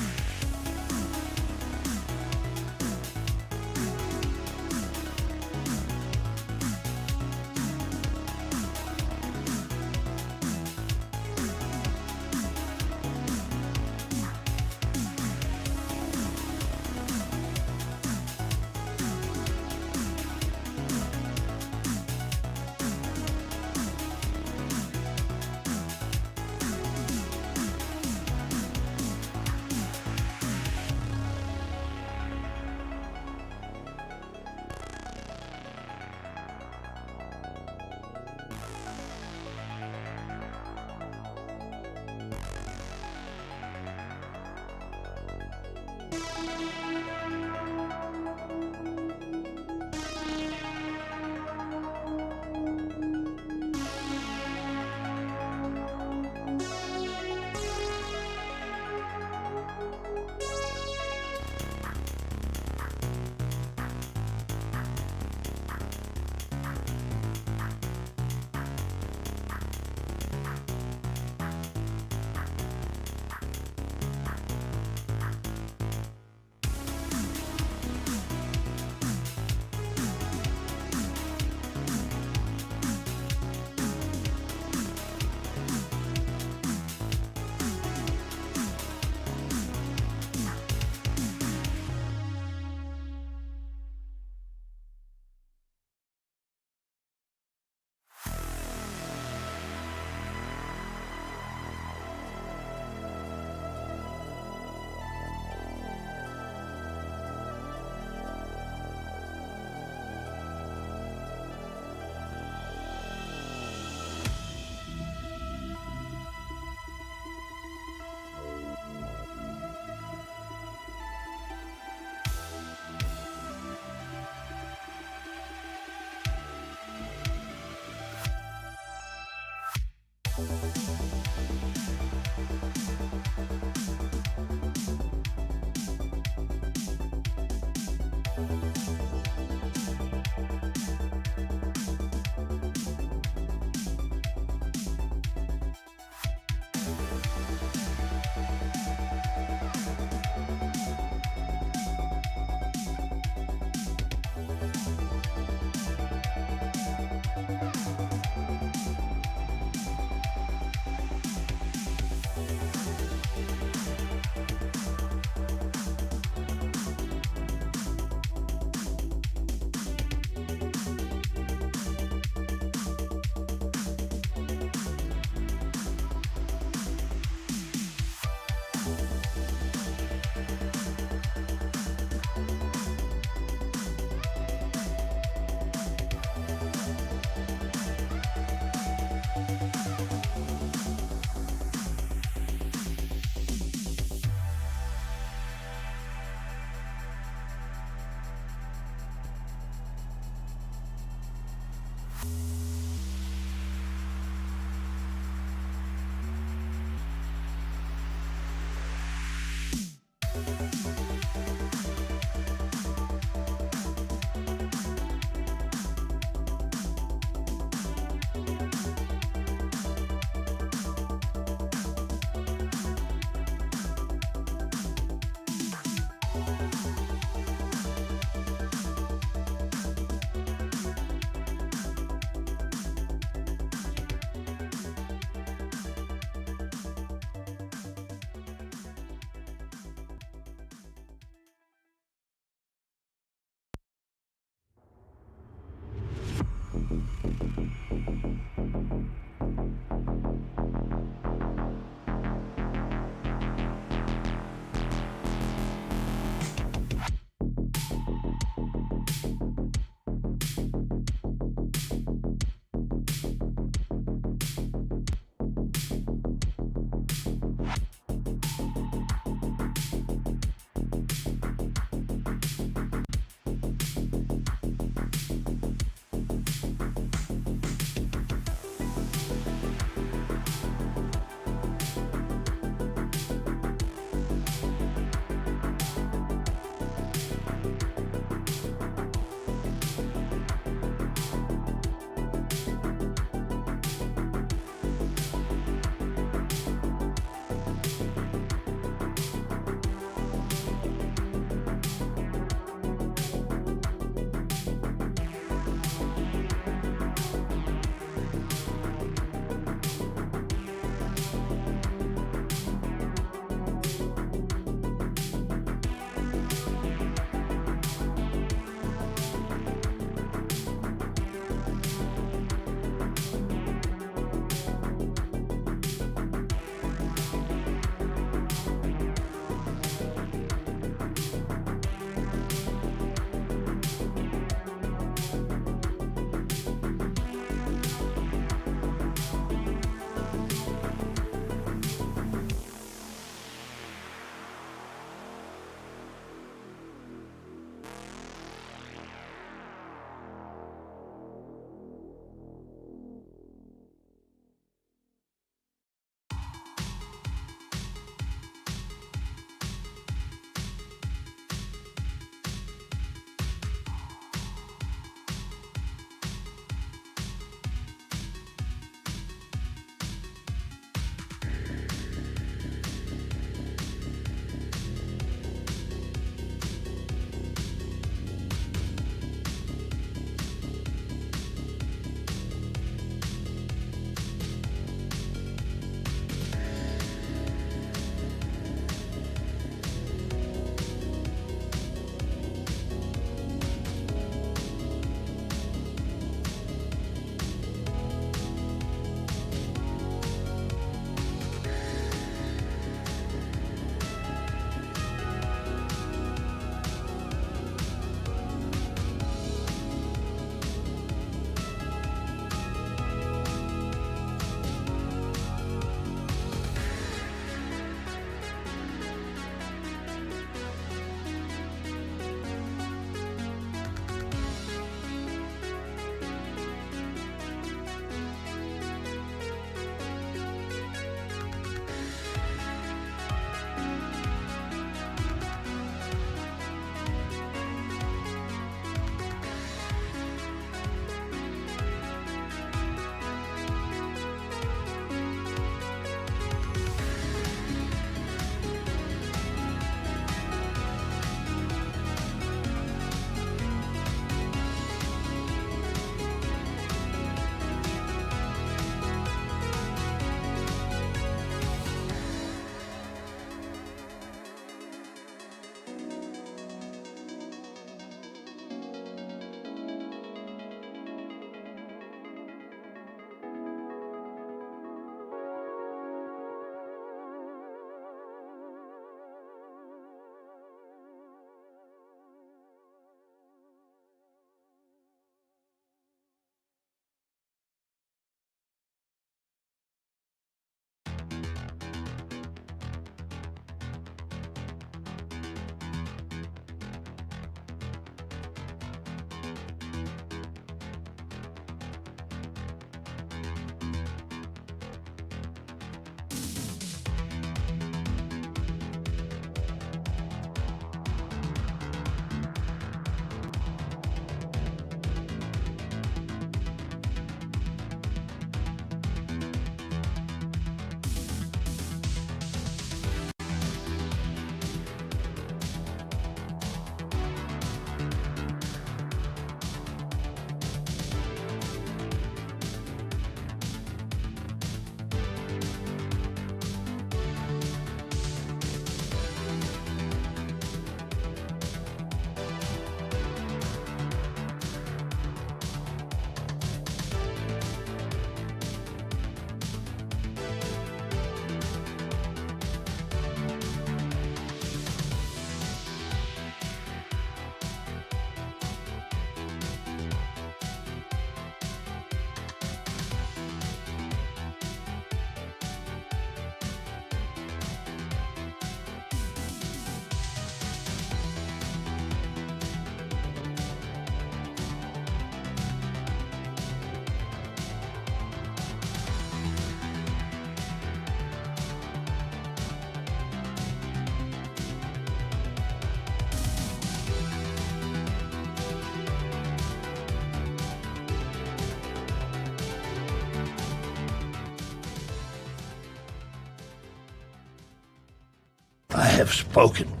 have spoken.